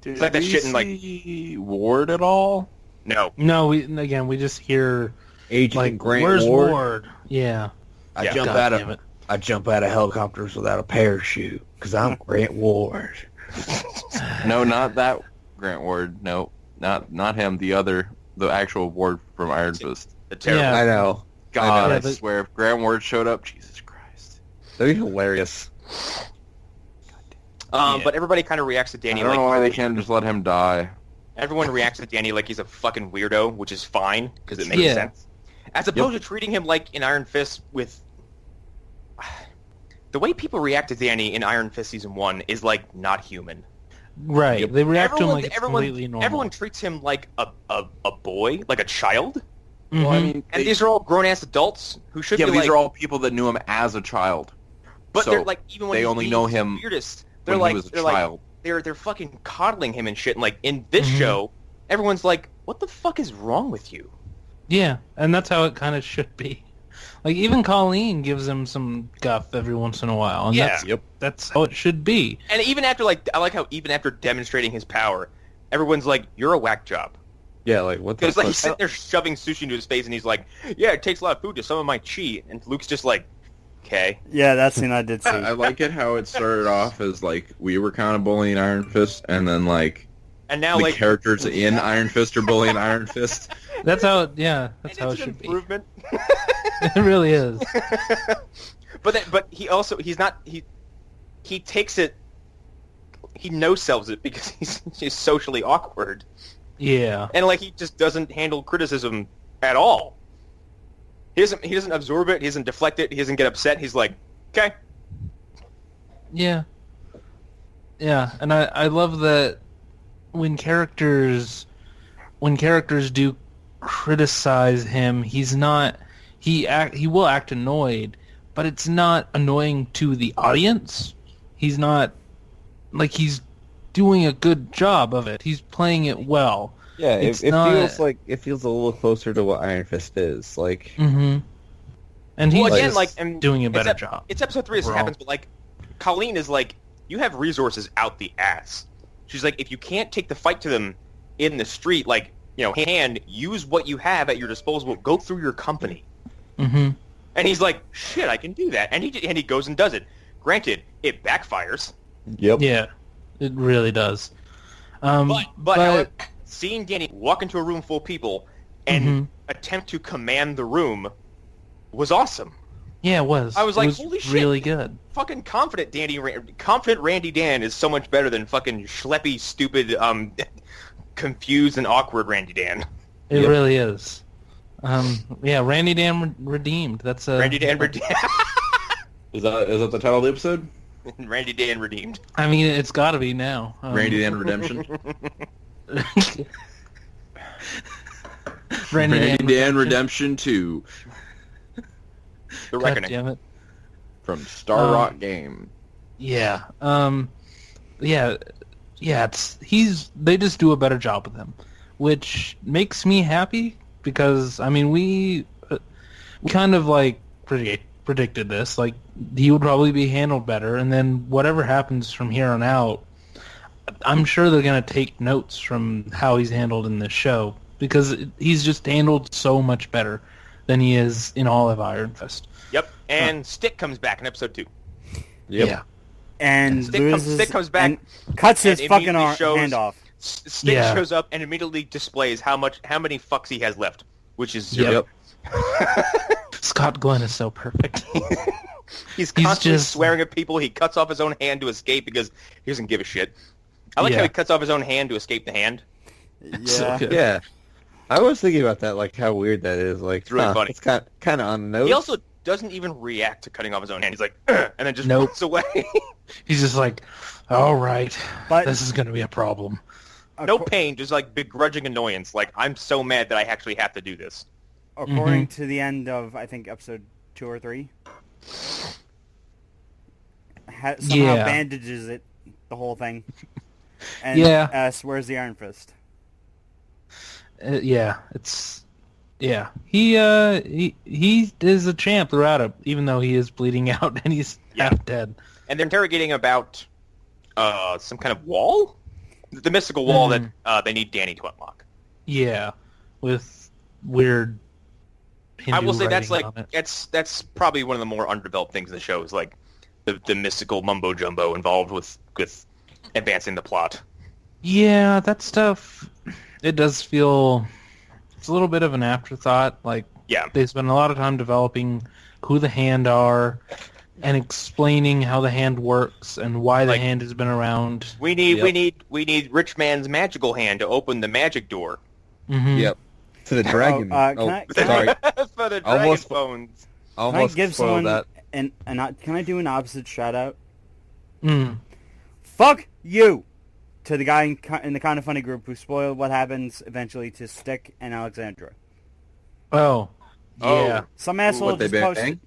Did It's like that shit in, like, see Ward at all? No. No, we just hear Agent like, Grant where's Ward? Ward? Yeah. I Yeah. jump out of helicopters without a parachute because I'm Grant Ward. No, not that Grant Ward. No, not him. The the actual Ward from Iron Fist. The terrible. Yeah. I know. God, Yeah, I but- swear, if Grant Ward showed up, Jesus Christ. That'd be hilarious. But everybody kind of reacts to Danny I don't like know why they can't just let him die. everyone reacts to Danny like he's a fucking weirdo, which is fine because it makes Yeah. sense. As opposed to treating him like in Iron Fist with the way people react to Danny in Iron Fist season 1 is like not human. Right. They react to him like it's everyone, completely normal. everyone treats him like a boy, like a child. Mhm. Well, I mean, And these are all grown-ass adults who should yeah, be but these like... are all people that knew him as a child. But so they're like, even when they he's only being know the him weirdest, they're when like, he was a they're child. like, they're fucking coddling him and shit. And like in this Mhm. show, everyone's like, what the fuck is wrong with you? Yeah, and that's how it kind of should be. Like, even Colleen gives him some guff every once in a while, and Yeah. that's how it should be. And even after, like, I like how even after demonstrating his power, everyone's like, you're a whack job. Yeah, like what the Because like fuck? he's sitting there shoving sushi into his face, and he's like, yeah, it takes a lot of food to summon my chi. And Luke's just like, okay. Yeah, that scene I did see. I like it how it started off as like we were kind of bullying Iron Fist, and then like And now the like characters in Iron Fist are bullying Iron Fist. That's how it, yeah, and that's how it it's an should be. improvement. It really is. But he also he takes it, he no-selves it because he's socially awkward. Yeah. And like he just doesn't handle criticism at all. He doesn't absorb it. He doesn't deflect it. He doesn't get upset. He's like, okay. Yeah. Yeah, and I love that when characters do criticize him, he's not he will act annoyed, but it's not annoying to the audience. He's not like he's doing a good job of it. He's playing it well. Yeah, It's it not- feels like it feels a little closer to what Iron Fist is. Like, Mm-hmm. And he's Well, again, just like, and doing a it's better ep- job. It's episode 3 as it overall. happens, but like Colleen is like, you have resources out the ass. She's like, if you can't take the fight to them in the street, like, you know, hand, use what you have at your disposal. Go through your company. Mm-hmm. And he's like, shit, I can do that. And he goes and does it. Granted, it backfires. yep. Yeah, it really does. But however, seeing Danny walk into a room full of people and Mhm. attempt to command the room was awesome. Yeah, it was. I was It like, was holy shit. really good. Fucking confident confident Randy Dan is so much better than fucking schleppy, stupid, confused and awkward Randy Dan. It Yep. really is. Yeah, Randy Dan redeemed. That's a Randy Dan redeemed. Is that the title of the episode? Randy Dan redeemed. I mean, it's got to be now. Randy Dan Redemption. Randy Dan Redemption 2 The God Reckoning. damn it. from Star Rock Game. Yeah. Yeah. Yeah. They just do a better job with him, which makes me happy because I mean we kind of like predicted this. Like he would probably be handled better, and then whatever happens from here on out, I'm sure they're gonna take notes from how he's handled in this show because he's just handled so much better than he is in all of Iron Fist. Yep. And Stick comes back in episode 2. Yep. Yeah. And Stick comes back and cuts his and fucking immediately shows- hand off. Stick Yeah. shows up and immediately displays how many fucks he has left, which is Yep. zero. Scott Glenn is so perfect. He's constantly just- swearing at people. He cuts off his own hand to escape because he doesn't give a shit. I like how Yeah. he cuts off his own hand to escape the hand. So Yeah. good. Yeah. I was thinking about that, like how weird that is. Like, It's really funny. It's kind of on the nose. He also doesn't even react to cutting off his own hand. He's like, "Ugh," and then just Nope. walks away. He's just like, all right, But this is going to be a problem. No pain, just like begrudging annoyance. Like, I'm so mad that I actually have to do this. according to the end of I think episode 2 or 3, somehow Yeah. bandages it, the whole thing, and Yeah. swears the Iron Fist. Yeah, it's he is a champ throughout it, even though he is bleeding out and he's Yeah. half dead. And they're interrogating about some kind of wall? The mystical wall that they need Danny to unlock. Yeah, with weird. Hindu I will say that's writing like on it. that's probably one of the more underdeveloped things in the show is like the mystical mumbo jumbo involved with advancing the plot. Yeah, that stuff. It does feel a little bit of an afterthought. Like, Yeah. they spend a lot of time developing who the Hand are and explaining how the Hand works and why the Like, Hand has been around. We need Rich Man's magical hand to open the magic door. Mm-hmm. Yep. To the dragon. can sorry. For the dragon Almost- bones. Almost give spoiled someone that. can I do an opposite shout out? Mm. Fuck you to the guy in the Kind of Funny group who spoiled what happens eventually to Stick and Alexandra. Oh. Oh. Yeah. Some asshole What, they just posted. bang?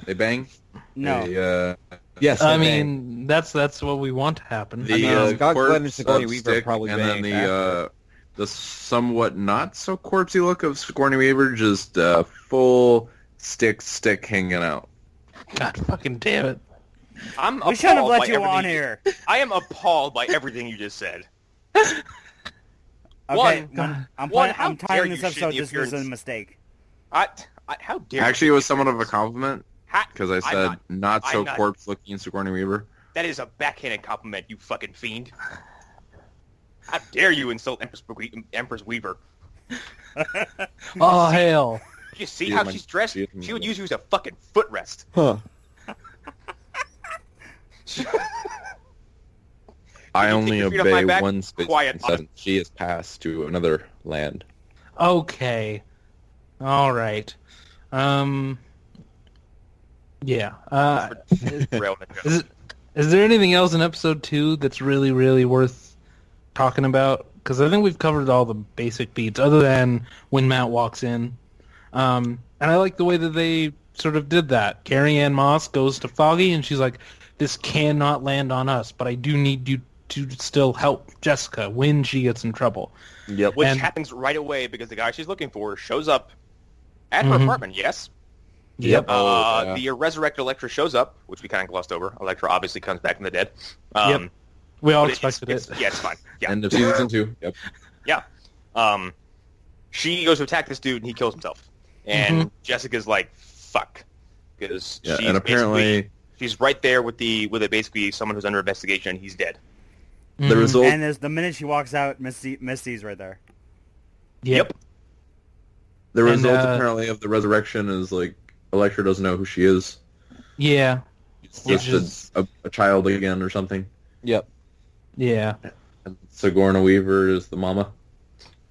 They bang? No. They, Yes, I they bang. mean, that's what we want to happen. the Scott Glenn and corpse Sigourney of Weaver Stick, probably and then bang the somewhat not so corpsey look of Sigourney Weaver, just full stick hanging out. God fucking damn it. I'm We shouldn't have appalled let by you on everything here. I am appalled by everything you just said. Okay, One, I'm how dare timing you this episode. shit the This was a appearance- mistake. How dare Actually, you? it was somewhat of a compliment, because I I'm said not so I'm not- corpse-looking Sigourney Weaver. That is a backhanded compliment, you fucking fiend. How dare you insult Empress Weaver? Oh, hell. You see She how is my- she's dressed? she is my- She would use you as a fucking footrest. Huh. I you only take your feet off my obey back? one space Quiet. princess. She is passed to another land. Okay. All right. Yeah. Rail ninja. Is there anything else in episode 2 that's really, really worth talking about? Because I think we've covered all the basic beats, other than when Matt walks in. And I like the way that they sort of did that. Carrie Ann Moss goes to Foggy, and she's like, this cannot land on us, but I do need you to still help Jessica when she gets in trouble. Yep. Which And- happens right away because the guy she's looking for shows up at her Mhm. apartment, yes? Yep. Oh, yeah. The resurrected Elektra shows up, which we kind of glossed over. Elektra obviously comes back from the dead. Yep. We all but expected it. Yeah, it's fine. Yeah. End of season 2. Yep. Yeah. She goes to attack this dude and he kills himself. And Jessica's like, fuck. Because Yeah, she's and apparently she's right there with it basically someone who's under investigation and he's dead. the Mhm. result. And there's the minute she walks out, Misty's right there. Yep. The And, result apparently of the resurrection is like Elektra doesn't know who she is. Yeah. It's Which just a child again or something. Yep. Yeah. And Sigourney Weaver is the mama.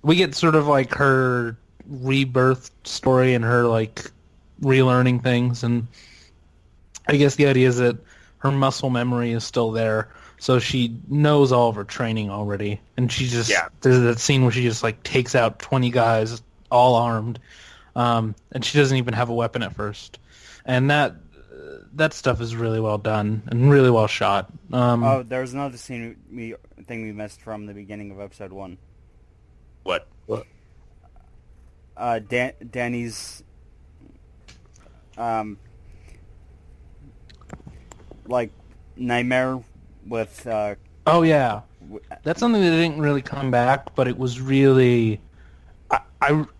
We get sort of like her rebirth story and her like relearning things, and I guess the idea is that her muscle memory is still there, so she knows all of her training already, and she just there's that scene where she just like takes out 20 guys all armed, and she doesn't even have a weapon at first, and that stuff is really well done and really well shot. Oh, there was another thing we missed from the beginning of episode 1. What? Danny's like nightmare with Oh yeah, that's something that didn't really come back, but it was really,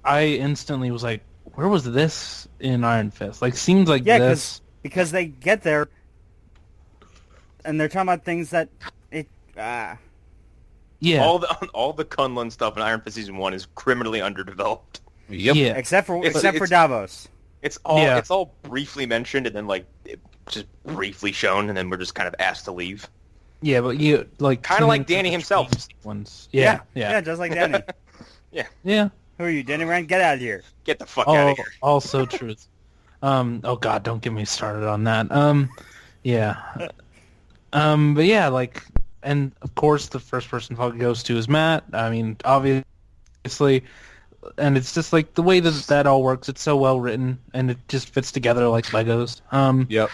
I instantly was like, where was this in Iron Fist? Like, seems like this. because they get there and they're talking about things that Yeah, All the Kunlun stuff in Iron Fist season 1 is criminally underdeveloped. Yep. yeah, except for It's- Davos. It's all Yeah. it's all briefly mentioned and then like just briefly shown and then we're just kind of asked to leave. yeah, but you like Kinda like Danny himself. Ones. Yeah, Yeah, just like Danny. yeah. Who are you, Danny Rand? Get out of here. Get the fuck out Oh, of here. also truth. Oh God, don't get me started on that. Yeah. But yeah, like, and of course the first person Foggy goes to is Matt. I mean, obviously, and it's just like the way that all works. It's so well written, and it just fits together like Legos. Yep.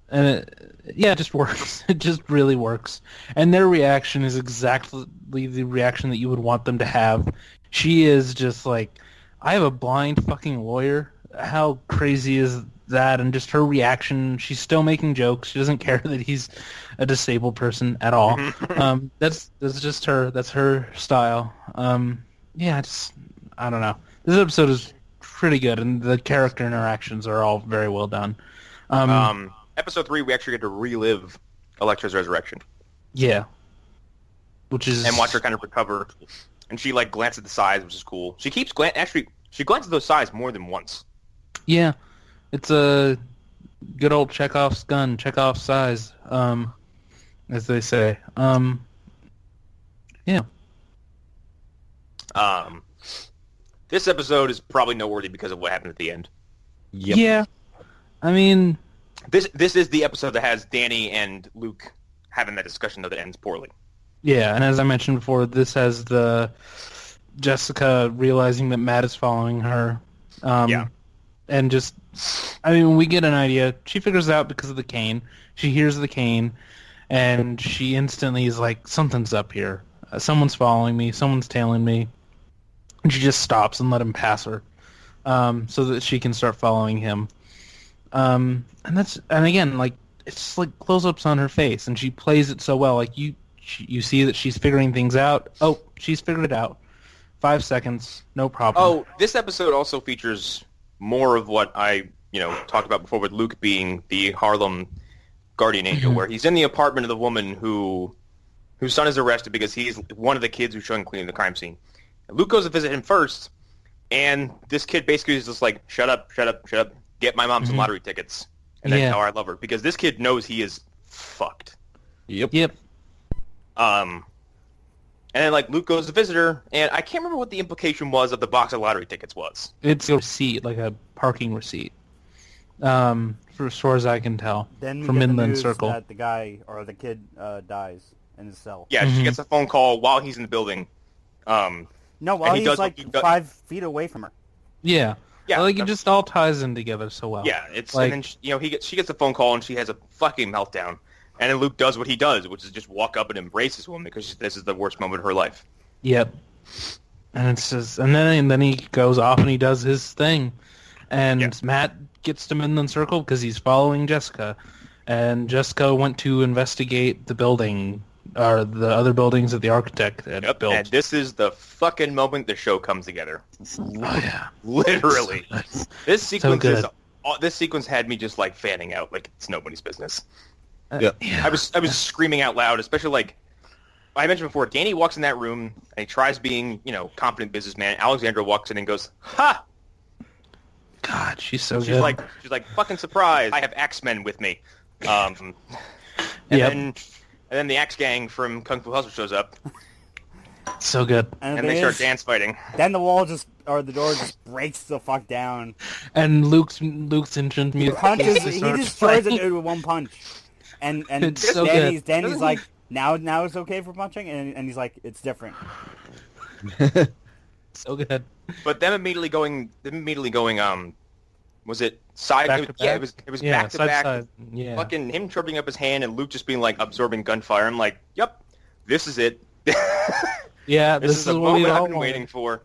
And it just works. It just really works. And their reaction is exactly the reaction that you would want them to have. She is just like, I have a blind fucking lawyer. How crazy is that? And just her reaction, she's still making jokes. She doesn't care that he's a disabled person at all. That's just her. That's her style. Yeah, I don't know. This episode is pretty good, and the character interactions are all very well done. Episode 3, we actually get to relive Elektra's resurrection Yeah. Which is... and watch her kind of recover and she like glanced at the size, which is cool. She keeps she glances at those size more than once. Yeah, it's a good old Chekhov's gun, Chekhov's size, as they say. Yeah. This episode is probably noteworthy because of what happened at the end. Yep. Yeah. I mean, This is the episode that has Danny and Luke having that discussion that ends poorly. yeah, and as I mentioned before, this has the Jessica realizing that Matt is following her. Yeah. And just, I mean, we get an idea. She figures it out because of the cane. She hears the cane, and she instantly is like, something's up here. Someone's following me. Someone's tailing me. And she just stops and let him pass her, so that she can start following him. And again, like, it's just like close-ups on her face, and she plays it so well. Like, you see that she's figuring things out. Oh, she's figured it out. 5 seconds, no problem. Oh, this episode also features more of what I, talked about before with Luke being the Harlem guardian angel, where he's in the apartment of the woman whose son is arrested because he's one of the kids who's showing cleaning the crime scene. And Luke goes to visit him first, and this kid basically is just like, shut up, get my mom some lottery tickets, and that's how I love her, because this kid knows he is fucked. Yep. And then, like, Luke goes to visit her, and I can't remember what the implication was of the box of lottery tickets was. It's a receipt, like a parking receipt, for as far as I can tell. Then we from get the Midland news Circle. that the guy or the kid dies in his cell. Yeah, she gets a phone call while he's in the building. No, while and he he's does like what he does. 5 feet away from her. Yeah. Yeah, Like, it just all ties in together so well. Yeah, it's like, and then she gets a phone call and she has a fucking meltdown, and then Luke does what he does, which is just walk up and embrace this woman because this is the worst moment of her life. Yep. And it's just, and then he goes off and he does his thing, and Matt gets to Midland Circle because he's following Jessica, and Jessica went to investigate the building or the other buildings that the architect had built. And this is the fucking moment the show comes together. Oh yeah, Literally, this sequence good. this sequence had me just like fanning out like it's nobody's business. Yeah. I was screaming out loud, especially like I mentioned before. Danny walks in that room and he tries being competent businessman. Alexandra walks in and goes, "Ha!" God, she's so She's good. like fucking surprised. I have Axemen with me. And then the Axe Gang from Kung Fu Hustle shows up so good. and they start dance fighting. Then the door just breaks the fuck down. And Luke's entrance He music. punches. He starts destroys the playing. dude with one punch. And It's so Danny's good. like, now it's okay for punching, and he's like, it's different. So good. But them immediately going. Was it side? Back to Yeah, back? it was Yeah, back to side to back. side. Yeah. Fucking him tripping up his hand and Luke just being like absorbing gunfire. I'm like, yep, this is it. Yeah, this is the what we moment all I've been wanted. waiting for.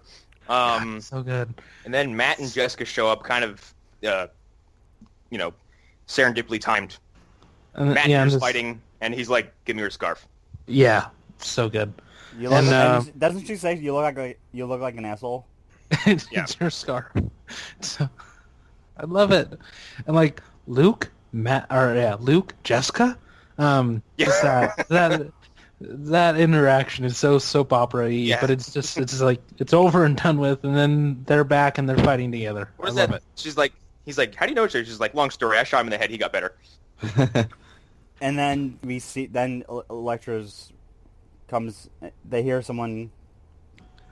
God, so good. And then Matt and Jessica show up, kind of, serendipitously timed. And, Matt yeah, hears and just- fighting, and he's like, "Give me your scarf." Yeah, so good. You look, And, doesn't she say you look like an asshole? It's Yeah. your scarf. So, I love it. And like Luke, Luke, Jessica. Just that interaction is so soap opera-y, Yeah. but it's just like it's over and done with, and then they're back and they're fighting together. What is I love that? it. He's like, "How do you know each other?" She's like, "Long story. I shot him in the head. He got better." And then we see Electra's comes. They hear someone.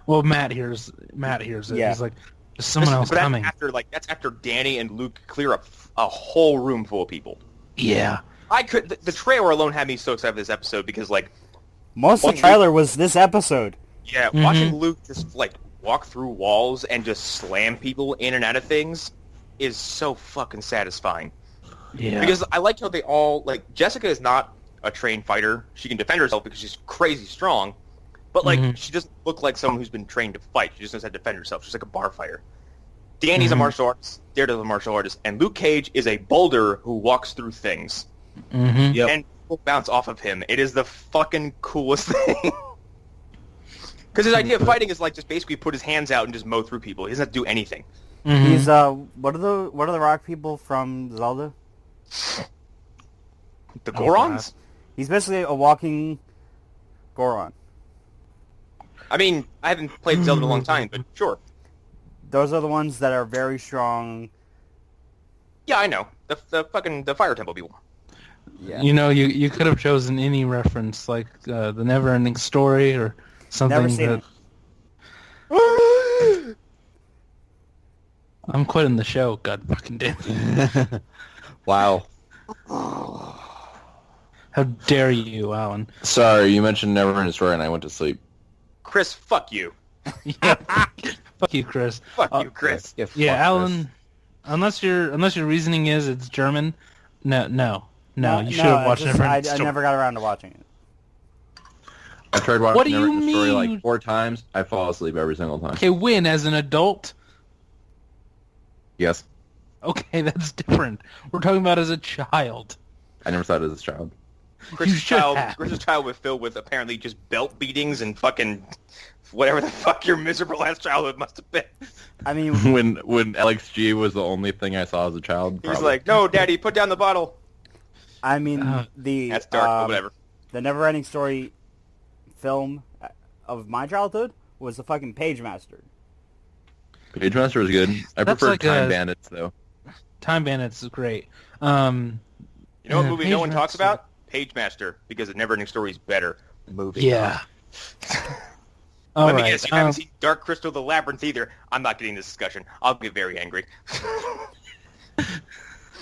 Well, Matt hears it. Yeah. He's like, "There's someone else But that's coming." that's after Danny and Luke clear up a whole room full of people. Yeah. The trailer alone had me so excited for this episode because like. Most of the trailer was this episode. Yeah, watching Luke just like walk through walls and just slam people in and out of things is so fucking satisfying. Yeah. Because I like how they all like Jessica is not a trained fighter. She can defend herself because she's crazy strong, but like she doesn't look like someone who's been trained to fight. She just knows how to defend herself. She's like a bar fighter. Danny's a martial artist. Daredevil's a martial artist, and Luke Cage is a boulder who walks through things. Yep. And people bounce off of him. It is the fucking coolest thing. Because his idea of fighting is like just basically put his hands out and just mow through people. He doesn't have to do anything. He's what are the rock people from Zelda? The Gorons? He's basically a walking Goron. I mean, I haven't played Zelda in a long time, but sure. Those are the ones that are very strong. Yeah, I know. The Fire Temple people. Yeah. You know, you could have chosen any reference, like the Never-Ending Story or something. Never seen it. I'm quitting the show. God fucking damn it! Wow. How dare you, Alan? Sorry, you mentioned Neverending Story, and I went to sleep. Chris, fuck you. Yeah. Fuck you, Chris. Fuck you, Chris. Fuck Yeah, Chris. Alan. Unless your reasoning is it's German, no. You should have watched I Neverending Story. never got around to watching it. I tried watching What do you Neverending Story mean? like 4 times. I fall asleep every single time. Okay, when as an adult? Yes, Okay, that's different. We're talking about as a child. I never saw it as a child. Chris's should have. child was filled with apparently just belt beatings and fucking whatever the fuck your miserable ass childhood must have been. I mean, When Alex G was the only thing I saw as a child. He's probably. like, "No, Daddy, put down the bottle." the That's dark, but whatever. the Never-Ending Story film of my childhood was the fucking Page Master. Page Master was good. I That's prefer like Time a- Bandits though. Time Bandits is great. You know what movie no one Page talks Master. about? Page Master, because the Neverending Story is better. Movie. Yeah. All Let me right. guess, you haven't seen Dark Crystal: The Labyrinth either. I'm not getting this discussion. I'll get very angry.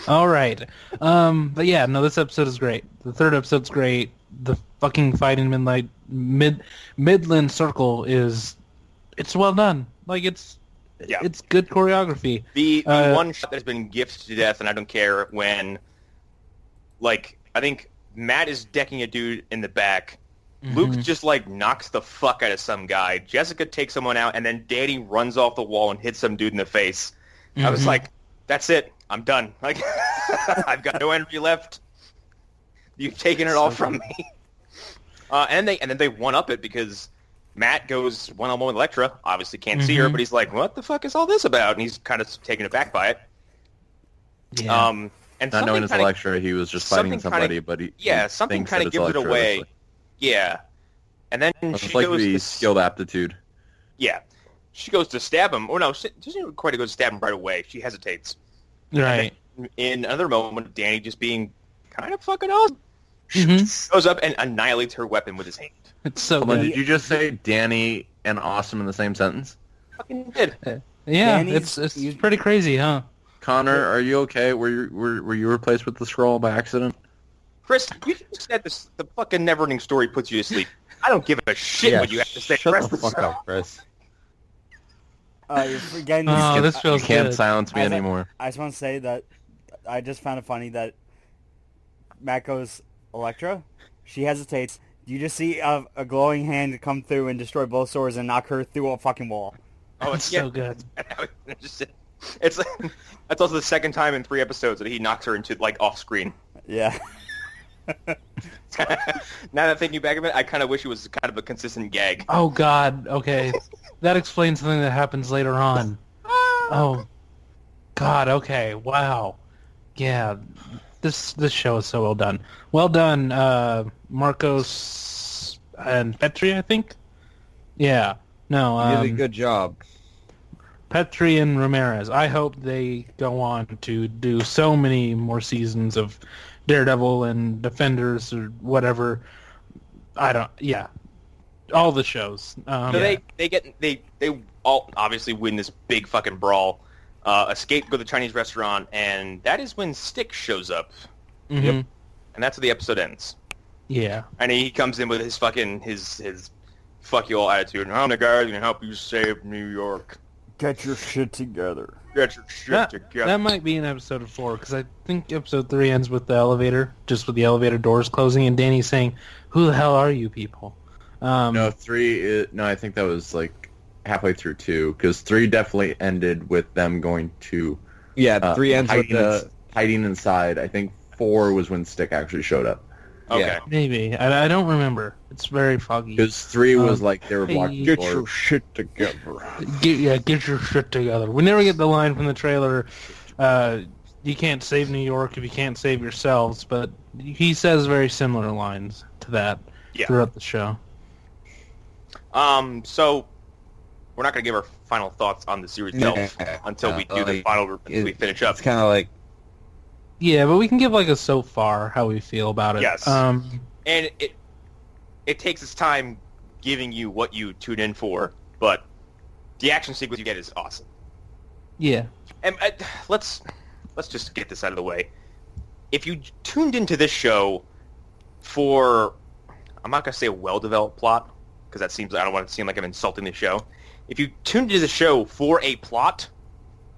All right. But yeah, no, this episode is great. The third episode's great. The fucking fighting Midland Circle it's well done. Like it's good choreography. The one shot that's been gifted to death, and I don't care when, like, I think Matt is decking a dude in the back. Luke just, like, knocks the fuck out of some guy. Jessica takes someone out, and then Danny runs off the wall and hits some dude in the face. I was like, that's it. I'm done. Like, I've got no energy left. You've taken it all from me. And then they one-up it because Matt goes one-on-one with Elektra. Obviously can't see her, but he's like, what the fuck is all this about? And he's kind of taken aback by it. Yeah. And Not knowing his kinda- Elektra, he was just fighting something somebody, kinda- but he something thinks kind that of it's gives it Elektra, away. eventually. Yeah. And then It's she like goes the to skilled aptitude. Yeah. She goes to stab him. Oh, no, she doesn't quite go to stab him right away. She hesitates. Right. In another moment, Danny just being kind of fucking awesome. Mhm. Goes up and annihilates her weapon with his hand. It's so Hold on, good. did you just say Danny and Awesome in the same sentence? Fucking did. Yeah, Danny's- it's pretty crazy, huh? Connor, are you okay? Were you replaced with the scroll by accident? Chris, you just said this, the fucking Neverending Story puts you to sleep. I don't give a shit Yeah, what you have to say. shut Rest the of fuck up, Chris. You're forgetting. Oh, this You feels can't good. silence me I thought- anymore. I just want to say that I just found it funny that Matt goes, Elektra, she hesitates. You just see a glowing hand come through and destroy both swords and knock her through a fucking wall. Oh, It's so good. It's that's also the second time in 3 episodes that he knocks her into, like, off screen. Yeah. Now that I'm thinking back of it, I kind of wish it was kind of a consistent gag. Oh God. Okay, that explains something that happens later on. Oh God. Okay. Wow. Yeah. This show is so well done. Well done, Marcos and Petri, I think. Yeah. No. You did a good job. Petri and Ramirez. I hope they go on to do so many more seasons of Daredevil and Defenders or whatever. Yeah. All the shows. So they all obviously win this big fucking brawl, escape, go to the Chinese restaurant, and that is when Stick shows up. Mhm. And that's how the episode ends. Yeah. And he comes in with his fucking his fuck you all attitude. I'm the guy who's gonna help you save New York. Get your shit together. Get your shit That together. might be in episode 4 because I think episode 3 ends with the elevator, just with the elevator doors closing and Danny saying, "Who the hell are you people?" No, 3. No, I think that was like halfway through 2, because 3 definitely ended with them going to Yeah, 3 ends with the... hiding inside. I think 4 was when Stick actually showed up. Okay. Yeah. Maybe I don't remember. It's very foggy. Because 3 was like they were blocking Get doors. your shit together. Get your shit together. We never get the line from the trailer. You can't save New York if you can't save yourselves, but he says very similar lines to that Yeah. throughout the show. So we're not going to give our final thoughts on the series itself until we do the final. We finish up. It's kind of like Yeah, but we can give like a so far how we feel about it. Yes. And it takes its time giving you what you tune in for, but the action sequence you get is awesome. Yeah. And let's just get this out of the way. If you tuned into this show for, I'm not going to say a well-developed plot, because I don't want it to seem like I'm insulting the show. If you tuned into the show for a plot,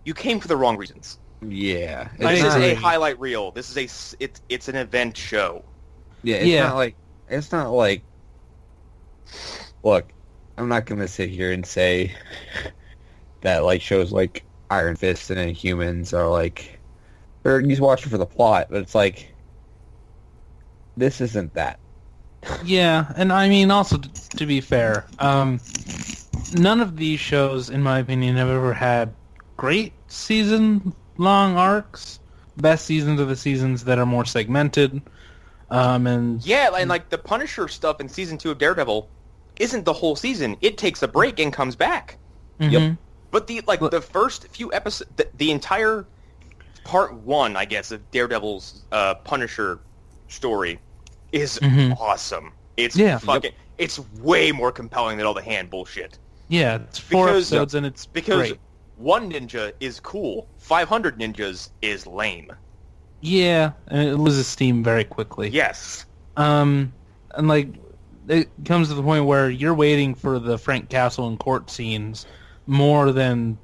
you came for the wrong reasons. yeah. This is a highlight reel. This is it's an event show. Yeah, it's not like. Look, I'm not gonna sit here and say that like shows like Iron Fist and Inhumans are like, or you watch it for the plot, but it's like, this isn't that. Yeah, and I mean, also to be fair, none of these shows, in my opinion, have ever had great season-long arcs. Best seasons are the seasons that are more segmented, and Yeah, and like the Punisher stuff in season 2 of Daredevil isn't the whole season. It takes a break and comes back. mhm. But the first few episodes, the entire part 1, I guess, of Daredevil's Punisher story is awesome. It's it's way more compelling than all the hand bullshit. Yeah, it's 4 episodes and it's Because great. 1 ninja is cool, 500 ninjas is lame. Yeah, and it loses steam very quickly. Yes. And like, it comes to the point where you're waiting for the Frank Castle and court scenes more than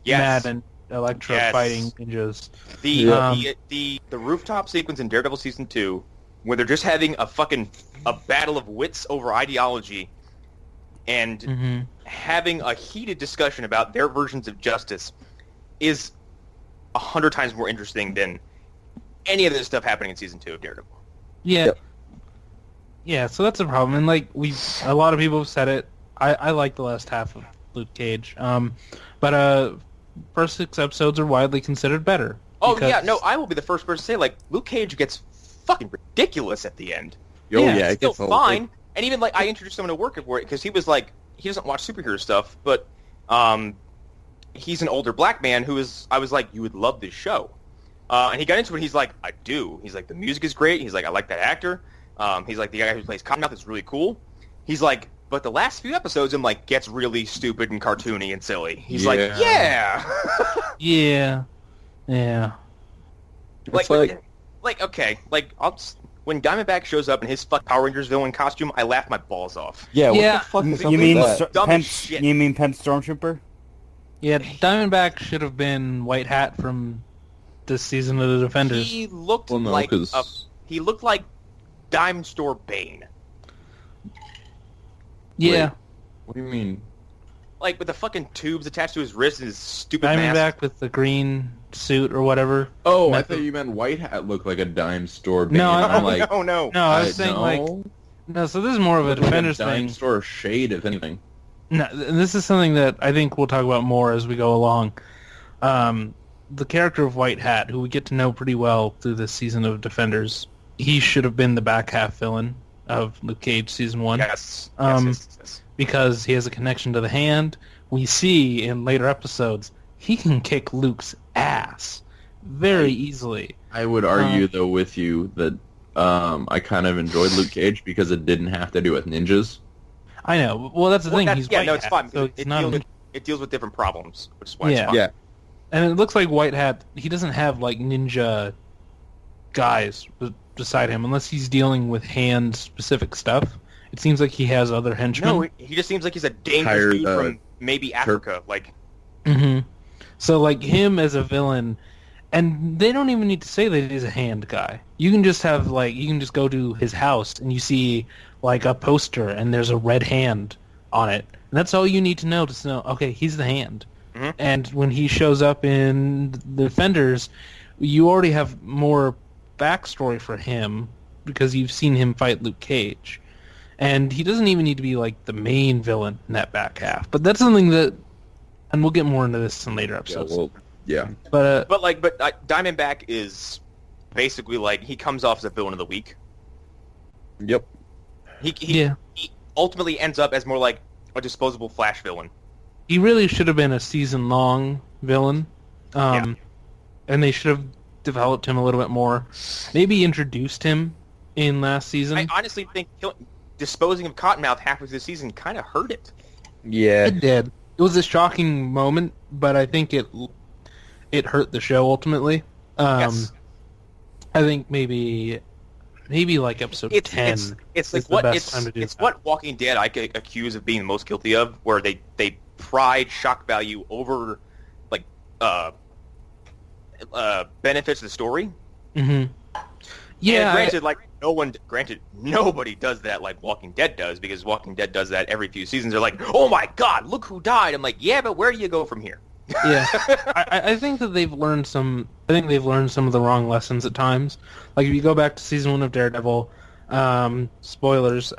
Yes. Matt and Elektra Yes. fighting ninjas. The rooftop sequence in Daredevil season 2, where they're just having a battle of wits over ideology, and having a heated discussion about their versions of justice, is 100 times more interesting than any of this stuff happening in season 2 of Daredevil. Yeah. Yep. Yeah, so that's a problem. And like a lot of people have said it. I like the last half of Luke Cage. But first 6 episodes are widely considered better. Oh because- yeah, no, I will be the first person to say, like, Luke Cage gets fucking ridiculous at the end. Oh Yeah, yeah, It's it still gets a fine. And even like I introduced someone to work for it because he was like, he doesn't watch superhero stuff, but he's an older black man I was like, you would love this show. And he got into it. He's like, I do. He's like, the music is great. He's like, I like that actor. He's like, the guy who plays Cottonmouth is really cool. He's like, but the last few episodes, him like gets really stupid and cartoony and silly. He's like, yeah. Yeah. Yeah. It's like okay, like when Diamondback shows up in his Power Rangers villain costume, I laugh my balls off. Yeah, Yeah. what the fuck is up You with mean that? Dumb as shit. You mean Pimp Stormtrooper? Yeah, Diamondback should have been White Hat from this season of the Defenders. He looked Well, no, like 'cause- he looked like Dime Store Bane, Yeah. What do you mean? like with the fucking tubes attached to his wrist and his stupid mask. Diamondback with the green suit or whatever. Oh, I Meant thought to- you meant White Hat looked like a dime store. No, band. I- I'm like, no. No, I was saying no. like no. So this is more of a Looked like Defenders dime thing. store shade, if anything. No, and this is something that I think we'll talk about more as we go along. The character of White Hat, who we get to know pretty well through this season of Defenders, he should have been the back half villain of Luke Cage season 1. Yes. Yes. Because he has a connection to the hand. We see in later episodes he can kick Luke's ass very easily. I would argue, though, with you that I kind of enjoyed Luke Cage because it didn't have to do with ninjas. I know. Well, that's the thing. He's White no, it's Hat, fine. so Because it's not. it deals with different problems, which is why Yeah. it's fine. Yeah. And it looks like White Hat, he doesn't have like ninja guys beside him unless he's dealing with hand specific stuff. It seems like he has other henchmen. No, he just seems like he's a dangerous Hired, dude from maybe Africa. Like, hmm So like him as a villain, and they don't even need to say that he's a hand guy. You can just have like you can just go to his house and you see like a poster and there's a red hand on it. And that's all you need to know okay, he's the hand. Mhm. And when he shows up in the Defenders, you already have more backstory for him because you've seen him fight Luke Cage. And he doesn't even need to be like the main villain in that back half. But that's something that, and we'll get more into this in later Yeah, episodes. well, yeah. But Diamondback is basically like he comes off as a villain of the week. Yep. He yeah, he ultimately ends up as more like a disposable Flash villain. He really should have been a season-long villain, and they should have developed him a little bit more. Maybe introduced him in last season. I honestly think disposing of Cottonmouth halfway through the season kind of hurt it. Yeah. It did. It was a shocking moment, but I think it hurt the show ultimately. Yes. I think maybe like episode 10 it's is like the best time to do it's that. what Walking Dead I could accuse of being most guilty of, where they pride shock value over like benefits of the story. Mm-hmm. Yeah. And granted, nobody does that like Walking Dead does, because Walking Dead does that every few seasons. They're like, oh my god, look who died. I'm like, yeah, but where do you go from here? Yeah, I think that they've learned some. I think they've learned some of the wrong lessons at times. Like if you go back to season 1 of Daredevil, spoilers,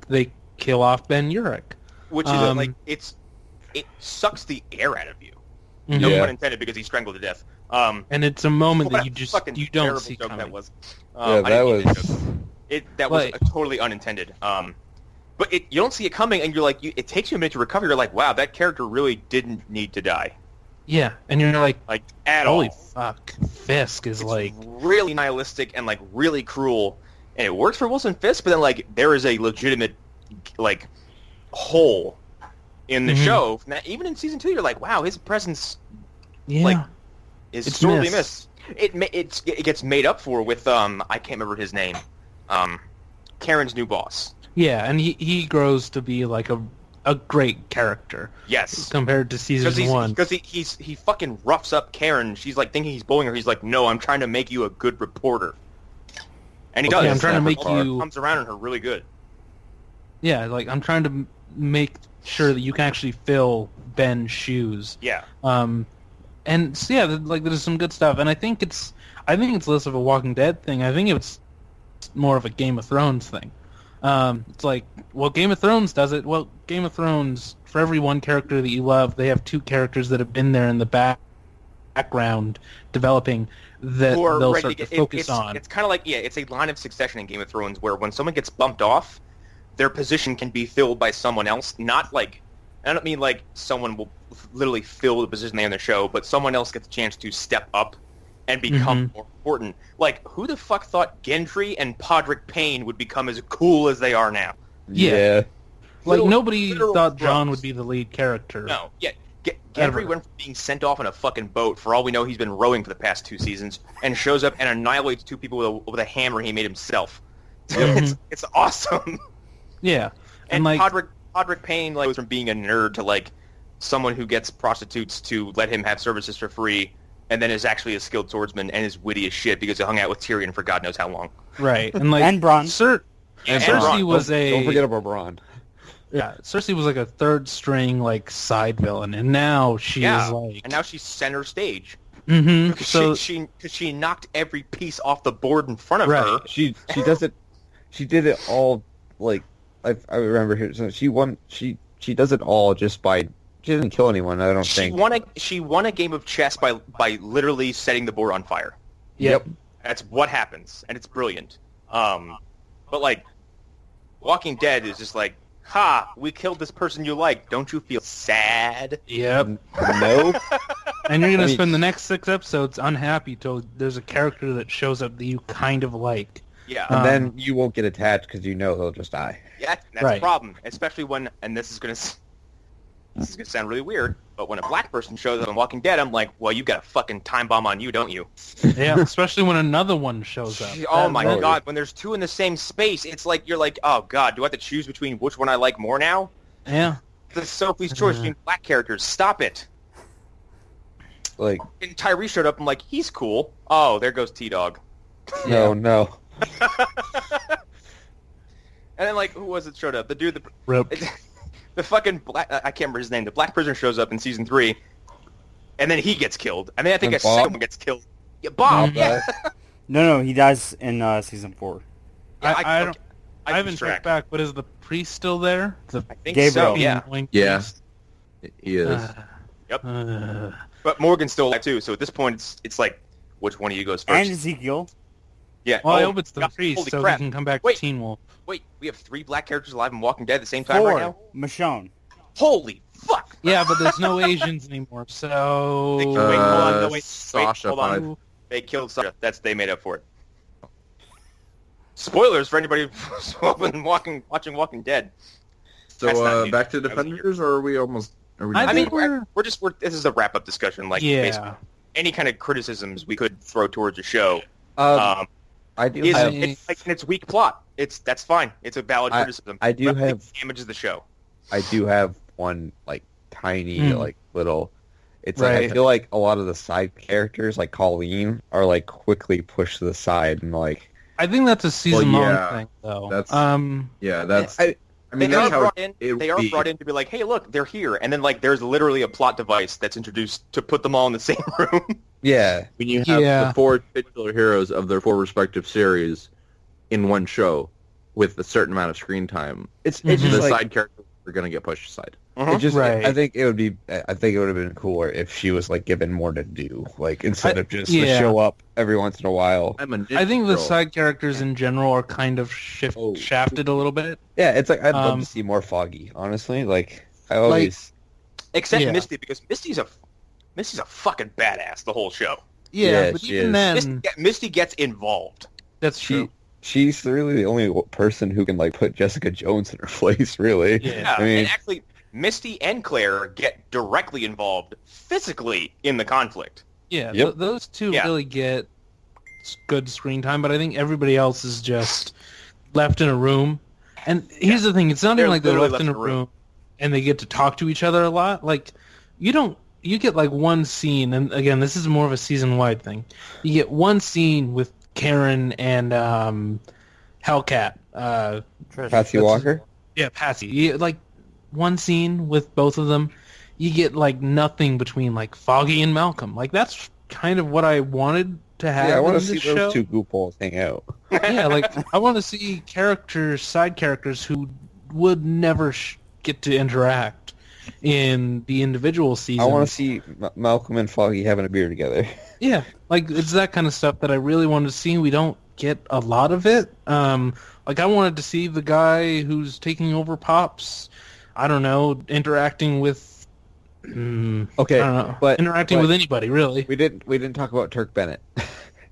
they kill off Ben Urich, Which is like it sucks the air out of you. Mhm. No Yeah. pun intended, because he strangled to death. And it's a moment What that a you just fucking you don't terrible see joke coming. that was. Yeah, I that didn't mean was. that was Like- totally unintended. But you don't see it coming, and you're like, it takes you a minute to recover. You're like, wow, that character really didn't need to die, Yeah, and you're like, like at holy all. fuck, Fisk is It's like, really nihilistic and like really cruel, and it works for Wilson Fisk. But then like there is a legitimate like hole in the Mhm. show. Even in season 2, you're like, wow, his presence yeah, like is It's sorely missed. missed. It gets made up for with I can't remember his name, Karen's new boss. yeah, and he grows to be like a great character Yes. compared to season 1. Because he fucking roughs up Karen. She's like thinking he's bullying her. He's like, no, I'm trying to make you a good reporter. And he does. Yeah, I'm trying to make He you. comes around on her really good. Yeah, like I'm trying to make sure that you can actually fill Ben's shoes. Yeah. And so, yeah, like there's some good stuff, and I think it's less of a Walking Dead thing. I think it's more of a Game of Thrones thing. It's like, well, Game of Thrones does it. Well, Game of Thrones, for every one character that you love, they have 2 characters that have been there in the background developing that Who are they'll ready start to get- focus on. It's kind of like, it's a line of succession in Game of Thrones where when someone gets bumped off, their position can be filled by someone else. Not like, I don't mean like someone will literally fill the position they have in the show, but someone else gets a chance to step up and become more important. Like, who the fuck thought Gendry and Podrick Payne would become as cool as they are now? Yeah. Like nobody literal thought John grubs. would be the lead character. No, yeah. Ever. Gendry went from being sent off on a fucking boat, for all we know he's been rowing for the past 2 seasons, and shows up and annihilates 2 people with a hammer he made himself. It's awesome. Yeah, And like Podrick Payne goes from being a nerd to like someone who gets prostitutes to let him have services for free, and then is actually a skilled swordsman and is witty as shit because he hung out with Tyrion for God knows how long. right, and like And Bronn. And Cersei Bronn. was Don't forget about Braun. Yeah, Cersei was like a third string like side villain, and now she is like. And now she's center stage. Mm-hmm. Because So she knocked every piece off the board in front of Right. her. She does it. She did it all like I remember here. So she won. She does it all just by. She didn't kill anyone. I don't think. She won a game of chess by literally setting the board on fire. yep. That's what happens, and it's brilliant. But like, Walking Dead is just like, ha, we killed this person you like. Don't you feel sad? Yep. No. And you're gonna I mean- spend the next 6 episodes unhappy till there's a character that shows up that you kind of like. Yeah. And then you won't get attached because you know he'll just die. Yeah, that's Right. a problem, especially when, and this is gonna sound really weird, but when a black person shows up in Walking Dead, I'm like, well, you got a fucking time bomb on you, don't you? Yeah, especially when another one shows up. Oh my really- god, when there's 2 in the same space, it's like you're like, oh god, do I have to choose between which one I like more now? Yeah. This is Sophie's choice between black characters. Stop it. Like And Tyrese showed up. I'm like, he's cool. Oh, there goes T-Dog. no. And then like, who was it showed up? The dude, Rip. the fucking black. I can't remember his name. The black prisoner shows up in season 3, and then he gets killed. And then I think And a second Bob? one gets killed. Yeah, Bob. Mhm. Yeah. No, he dies in season 4. Yeah, I don't. I haven't lose checked track. back, but is the priest still there? The I think Gabriel. so. Yeah. annoying Yeah. priest? He is. Yep. Uh, But Morgan's still alive too. So at this point, it's like, which one of you goes And first? Ezekiel. Yeah. Well, I Oh, hope it's the God, priest, holy so crap. he can come back Wait. to Teen Wolf. Wait, we have 3 black characters alive in Walking Dead at the same time 4. right now? Michonne. Holy fuck! Yeah, but there's no Asians anymore, so... Wait, hold on, no, wait, Sasha hold on. 5. They killed Sasha. They made up for it. Spoilers for anybody who's been watching Walking Dead. That's not So new. back to That was Defenders, or are we almost? Are we I done? I mean, think we're... this is a wrap-up discussion. Like, basically, Yeah. any kind of criticisms we could throw towards the show. I do Is have it's like its weak plot. That's fine. It's a valid criticism. I do Nothing have- damages the show. I do have one like tiny like little. It's like I Right. feel like a lot of the side characters, like Colleen, are like quickly pushed to the side and like. I think that's a season-long yeah, thing, though. that's- Yeah, that's. I I mean, They are that's how brought in. it They are would be. brought in to be like, hey, look, they're here, and then like there's literally a plot device that's introduced to put them all in the same room. yeah, When you have Yeah. the 4 titular heroes of their 4 respective series in one show with a certain amount of screen time, it's Mhm. just the like side characters are going to get pushed aside. it just. Right. I think it would be. I think it would have been cooler if she was like given more to do, like instead of just to yeah. show up every once in a while. I'm a ninja I think the girl. side characters in general are kind of shafted a little bit. Yeah, it's like I'd love Um, to see more Foggy. Honestly, like I always. Except Yeah. Misty, because Misty's a fucking badass the whole show. Yeah, but she even is. then, Misty gets involved. that's true. She's really the only person who can like put Jessica Jones in her place. Really. Yeah. I mean, And actually, Misty and Claire get directly involved physically in the conflict. Yeah, Yep. those two Yeah. really get good screen time, but I think everybody else is just left in a room. And here's the thing, it's not They're even like they're literally left in a room and they get to talk to each other a lot. Like, you get like one scene, and again, this is more of a season-wide thing. You get one scene with Karen and Hellcat. Patsy Walker. Yeah, Patsy. You get, like, one scene with both of them. You get, like, nothing between, like, Foggy and Malcolm. Like, that's kind of what I wanted to have Yeah, I want in to see this those show. two goofballs hang out. Yeah, like, I want to see side characters who would never get to interact in the individual seasons. I want to see Malcolm and Foggy having a beer together. Yeah, like, it's that kind of stuff that I really wanted to see. We don't get a lot of it. Like, I wanted to see the guy who's taking over Pops, I don't know, interacting with... Okay, I don't know. but- interacting but- with anybody, really. We didn't talk about Turk Bennett.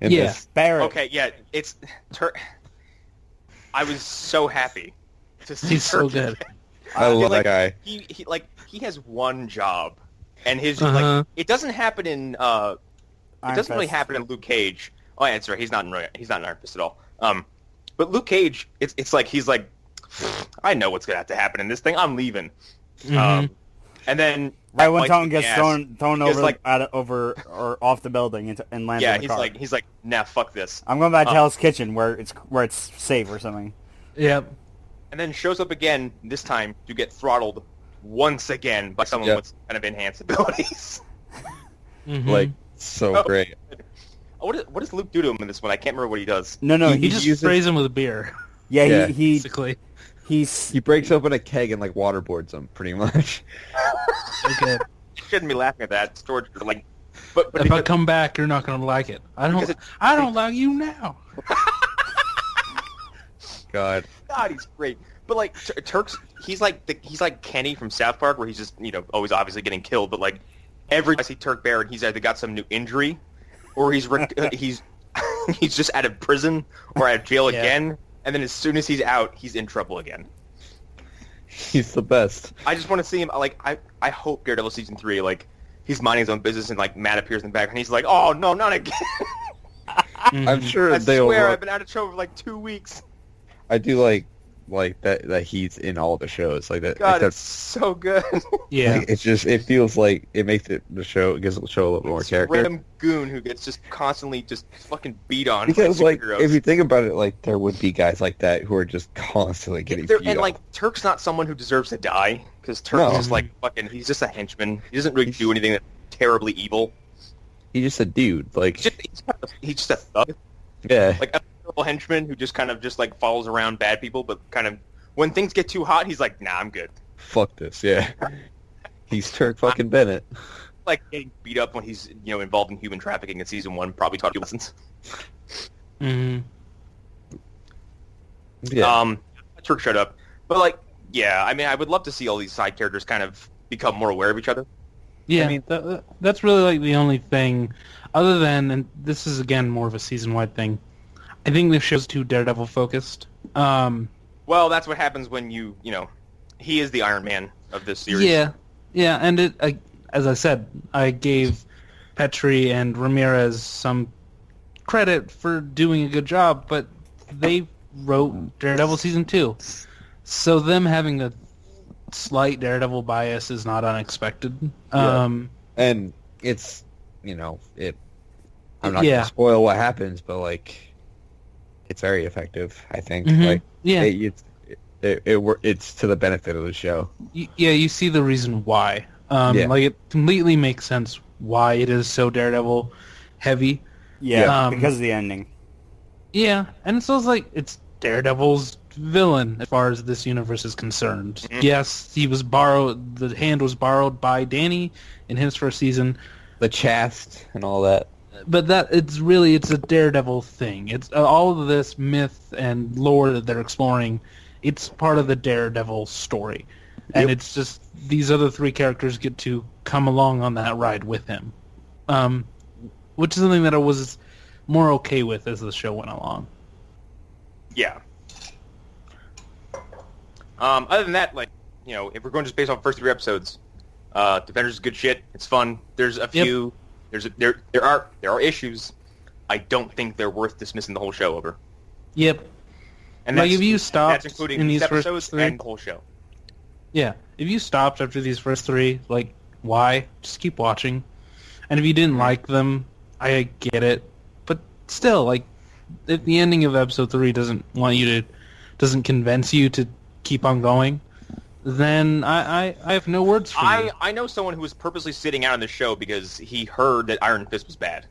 in Yeah. this. Barrett. Okay, yeah, it's... I was so happy to see He's so Turkey. good. I love like, that guy. He has one job, and his Uh-huh. like it doesn't happen in it doesn't really Fist. happen in Luke Cage. Oh, yeah, that's right. He's not in Iron Fist at all. But Luke Cage, it's like he's like, I know what's gonna have to happen in this thing. I'm leaving. Mhm. And then Right when bites Tom him in gets the ass. thrown Because, over like- over or off the building and lands Yeah, in the car. he's like, nah, fuck this. I'm going back to Uh, Hell's Kitchen where it's safe or something. Yep. And then shows up again this time to get throttled once again by someone Yeah. with kind of enhanced abilities. Mhm. Like so Oh. great. What does Luke do to him in this one? I can't remember what he does. No, he he just uses- sprays him with a beer, yeah, Yeah. he basically. he's He breaks open a keg and like waterboards him, pretty much. Okay. You shouldn't be laughing at that. Storage, like, but If I because- come back, you're not gonna like it. Because I don't like you now. God. God, he's great. But like Turk's, he's like Kenny from South Park, where he's just always obviously getting killed. But like every time I see Turk Barrett, he's either got some new injury, or he's he's just out of prison or out of jail Yeah. again. And then as soon as he's out, he's in trouble again. He's the best. I just want to see him. Like I hope Daredevil season 3, like he's minding his own business and like Matt appears in the back and he's like, oh no, not again. I'm sure I they'll. swear I've been out of trouble for like 2 weeks. I do like that he's in all the shows like that. God, like, it's so good. Yeah. like, it's just it feels like it makes it it gives the show a little more This character. random goon who gets just constantly just fucking beat on Because by like superheroes. if you think about it, like there would be guys like that who are just constantly getting beat and up. like Turk's not someone who deserves to die because Turk's No. just like fucking. He's just a henchman. He doesn't really do anything that's terribly evil. He's just a dude. Like He's just a thug, yeah, like a little henchman who just kind of just like follows around bad people, but kind of when things get too hot, he's like, nah, I'm good. fuck this. Yeah, he's Turk fucking Bennett. Like getting beat up when he's involved in human trafficking in season 1 probably taught you lessons. hmm Yeah. Turk showed up, but like, yeah, I mean, I would love to see all these side characters kind of become more aware of each other. Yeah, I mean, that's really like the only thing, other than, and this is again more of a season-wide thing. I think this show's too Daredevil focused. Well, that's what happens when you know, he is the Iron Man of this series. Yeah, and as I said, I gave Petri and Ramirez some credit for doing a good job, but they wrote Daredevil season 2, so them having a slight Daredevil bias is not unexpected. and it's, I'm not gonna spoil what happens, but like, it's very effective. I think. Mm-hmm. Like, yeah, it's to the benefit of the show. You see the reason why. Like, it completely makes sense why it is so Daredevil heavy. Yeah, because of the ending. Yeah, and it's also like it's Daredevil's villain as far as this universe is concerned. Mm-hmm. Yes, he was borrowed. The hand was borrowed by Danny in his first season. The chast and all that. But it's a Daredevil thing. It's all of this myth and lore that they're exploring. It's part of the Daredevil story, and it's just these other three characters get to come along on that ride with him, which is something that I was more okay with as the show went along. Yeah. Other than that, like, if we're going just based off the first 3 episodes, Defenders is good shit. It's fun. There's a few. There are issues. I don't think they're worth dismissing the whole show over. Yep. And like, if you stopped that's including in these episodes first 3 and the whole show. Yeah, if you stopped after these first 3, like, why? Just keep watching. And if you didn't like them, I get it. But still, like, if the ending of episode 3 doesn't convince you to keep on going, then I have no words for you. I know someone who was purposely sitting out on the show because he heard that Iron Fist was bad.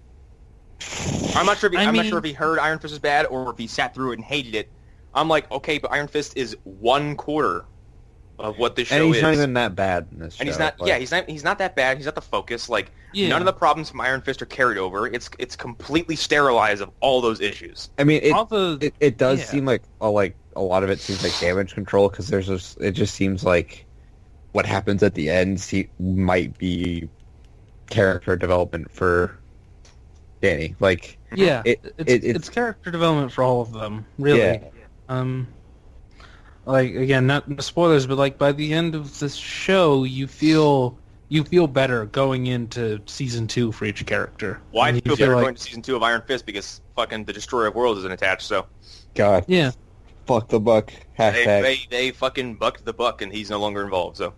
I'm not sure if he heard Iron Fist was bad or if he sat through it and hated it. I'm like, okay, but Iron Fist is 1/4 of what this show is. And he's not even that bad in this show. And he's not. Like, yeah, he's not that bad. He's not the focus. Like, none of the problems from Iron Fist are carried over. It's completely sterilized of all those issues. I mean, it does seem like a lot of it seems like damage control because it just seems like what happens at the end might be character development for Danny. Like, it's character development for all of them, really. Yeah. Like, again, not spoilers, but like by the end of this show, you feel better going into season 2 for each character. Well, I feel better going to season 2 of Iron Fist because fucking the Destroyer of Worlds isn't attached. So, God, yeah, fuck the buck. Hashtag. They fucking bucked the buck, and he's no longer involved. So,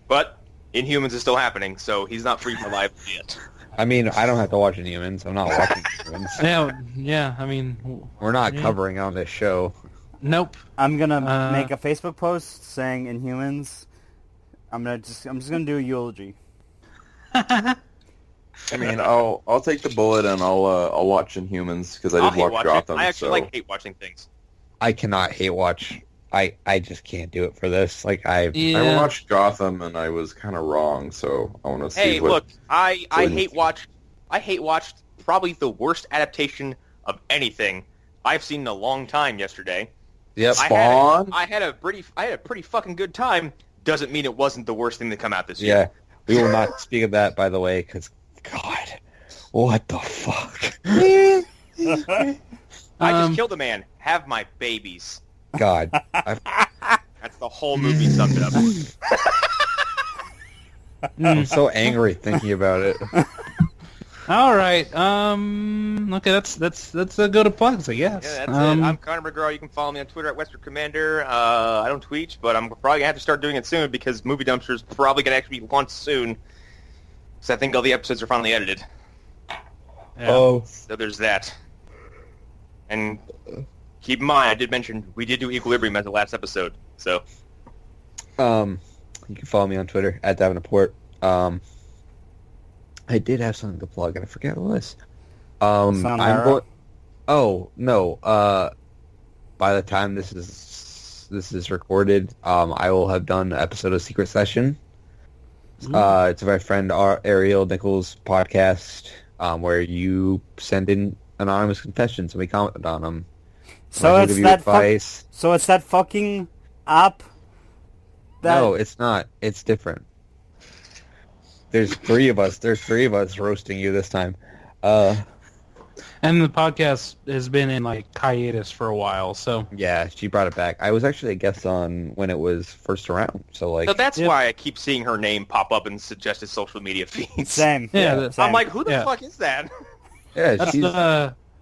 but Inhumans is still happening, so he's not free from life yet. I mean, I don't have to watch Inhumans. I'm not watching Inhumans. Yeah. I mean, we're not covering on this show. Nope. I'm gonna make a Facebook post saying Inhumans. I'm just gonna do a eulogy. I mean, I'll take the bullet and I'll watch Inhumans because I did watch Gotham. I actually hate watching things. I cannot hate watch. I just can't do it for this. Like I watched Gotham and I was kind of wrong, so I want to see. Hey, look, I hate watched probably the worst adaptation of anything I've seen in a long time yesterday. Yep. Spawn. I had a pretty fucking good time. Doesn't mean it wasn't the worst thing to come out this year. Yeah, we will not speak of that, by the way, because God, what the fuck? I just killed a man. Have my babies. God. That's the whole movie summed it up. I'm so angry thinking about it. All right. Okay, that's a go to plugs, I guess. Yeah, that's it. I'm Connor McGraw. You can follow me on Twitter at Western Commander. I don't tweet, but I'm probably gonna have to start doing it soon because Movie Dumpster is probably gonna actually be launched soon. So I think all the episodes are finally edited. Yeah. Oh. So there's that. And keep in mind, I did mention we did do Equilibrium as the last episode. So. You can follow me on Twitter at Davenport. I did have something to plug, and I forget what it was. Oh no! By the time this is recorded, I will have done an episode of Secret Session. It's my friend Ariel Nichols' podcast, where you send in anonymous confessions and we comment on them. So I'll it's give you that advice. So it's that fucking app. No, it's not. It's different. There's three of us. There's three of us roasting you this time. And the podcast has been in like hiatus for a while, so Yeah, she brought it back. I was actually a guest on when it was first around. So like, So that's Yep. why I keep seeing her name pop up in suggested social media feeds. Same. Yeah, same. I'm like, who the Yeah. fuck is that? yeah, that's she's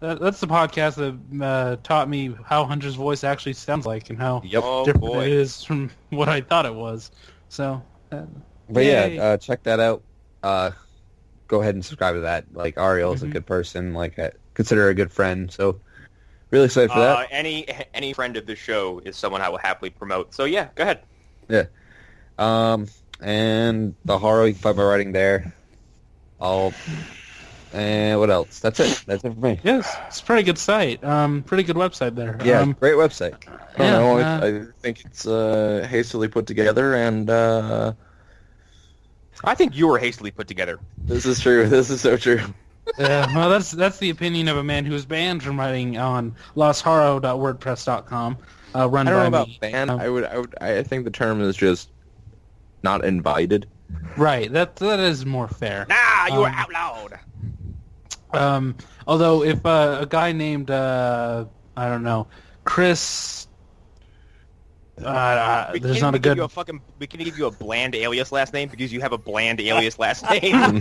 that's the podcast that taught me how Hunter's voice actually sounds like and how yep. Oh different boy. it is from what I thought it was. So, But yay. yeah, check that out. Go ahead and subscribe to that. Like Ariel's a Mhm. good person. Like I consider her a good friend. So really excited for that. Any friend of the show is someone I will happily promote. So yeah, go ahead. And the horror, you can find my writing there. And what else? That's it. That's it for me. yes, it's a pretty good site. Pretty good website there. Yeah, great website. I don't know. Yeah, I think it's hastily put together, and I think you were hastily put together. this is true. This is so true. Yeah, well, that's the opinion of a man who was banned from writing on losthorror.wordpress.com. Run I don't by know about me. ban. I think the term is just not invited. Right, that is more fair. Nah, you were Um, outlawed. Although if a guy named I don't know, Chris, there's not a good. We can give you a bland alias last name because you have a bland alias last name.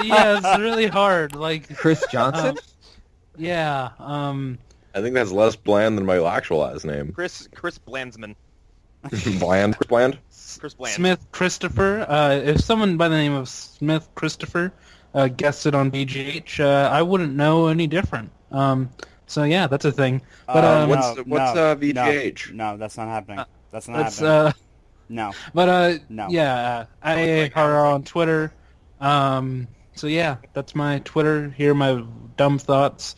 Yeah, it's really hard. Like, Chris Johnson. yeah, I think that's less bland than my actual last name. Chris Blandsman. Bland. Chris Bland. Smith Christopher. If someone by the name of Smith Christopher guested on BGH, I wouldn't know any different. So yeah, that's a thing. But what's VGH? No, that's not happening. That's not that's happening. No. but No. yeah, I are on Twitter. So yeah, that's my Twitter. Here are my dumb thoughts.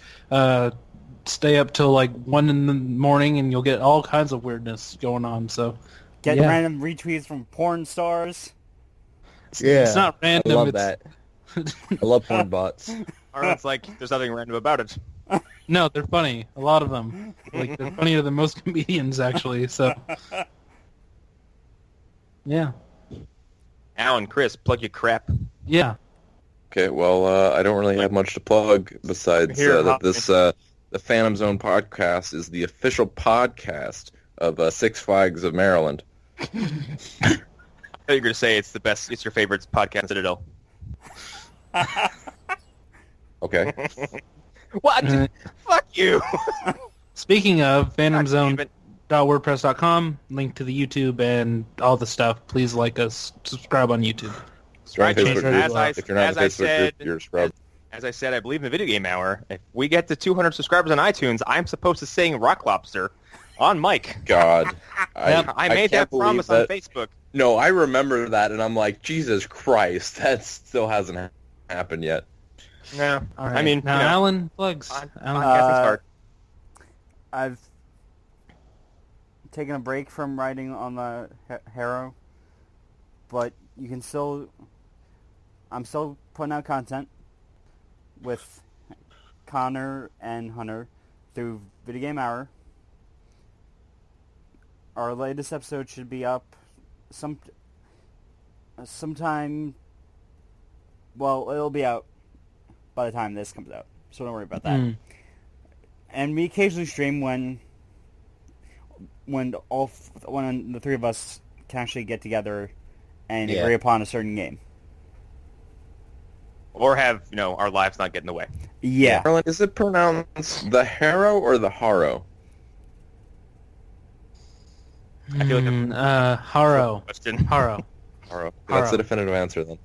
Stay up till like 1 in the morning, and you'll get all kinds of weirdness going on. So Get yeah. random retweets from porn stars. Yeah, it's not random. I love it's, that. I love porn bots. Or it's like there's nothing random about it. No, they're funny. A lot of them. Like they're funnier than most comedians, actually. So yeah, Alan, Chris, plug your crap. yeah. Okay, well, I don't really have much to plug besides Here, that this the Phantom Zone podcast is the official podcast of Six Flags of Maryland. I thought you were going to say it's the best. It's your favorite podcast, Citadel. Okay. What? Uh, Fuck you. Speaking of God damn it. PhantomZone.wordpress.com, link to the YouTube and all the stuff. Please like us, subscribe on YouTube. Join Right, Facebook as group. I- If you're not in as the I Facebook said- group, you're scrubbed. As I said, I believe in the Video Game Hour. If we get to 200 subscribers on iTunes, I'm supposed to sing Rock Lobster on mic. God. I made can't that promise believe on that. Facebook. No, I remember that, and I'm like, Jesus Christ, that still hasn't happened yet. No, All right. I mean, now you know, Alan plugs. Alan. podcasting's hard. I've taken a break from writing on the Harrow, but you can still. I'm still putting out content with Connor and Hunter through Video Game Hour. Our latest episode should be up sometime. Well, it'll be out by the time this comes out, so don't worry about that. Mm. And we occasionally stream when the three of us can actually get together and Yeah. agree upon a certain game. Or have, our lives not get in the way. Yeah. Maryland, is it pronounced the Harrow or the Harrow? I feel like Haro. Question. Haro. Harrow. That's Harrow. the definitive answer then.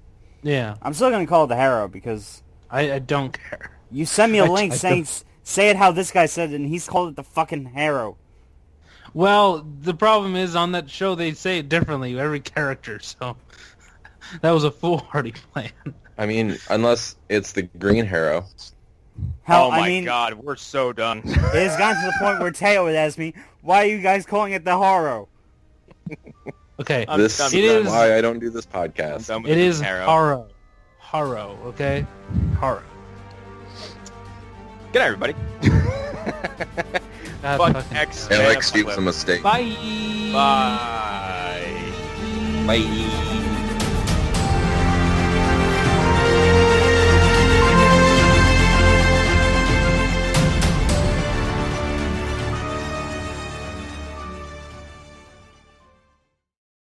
Yeah, I'm still going to call it the Harrow because I don't care. you sent me a I- link I saying, say it how this guy said it, and he's called it the fucking Harrow. Well, the problem is on that show they say it differently, every character, so that was a foolhardy plan. I mean, unless it's the Green Harrow. How, Oh my I mean, god, we're so done. it has gotten to the point where Teo would ask me, why are you guys calling it the Harrow? Okay, I'm This done is with It is- why I don't do this I'm podcast. done with it the is Harrow. Haro. Haro, okay? Haro. Good night, everybody. God Fuck fucking- X. Alex, it was a mistake. Bye. Bye. Bye.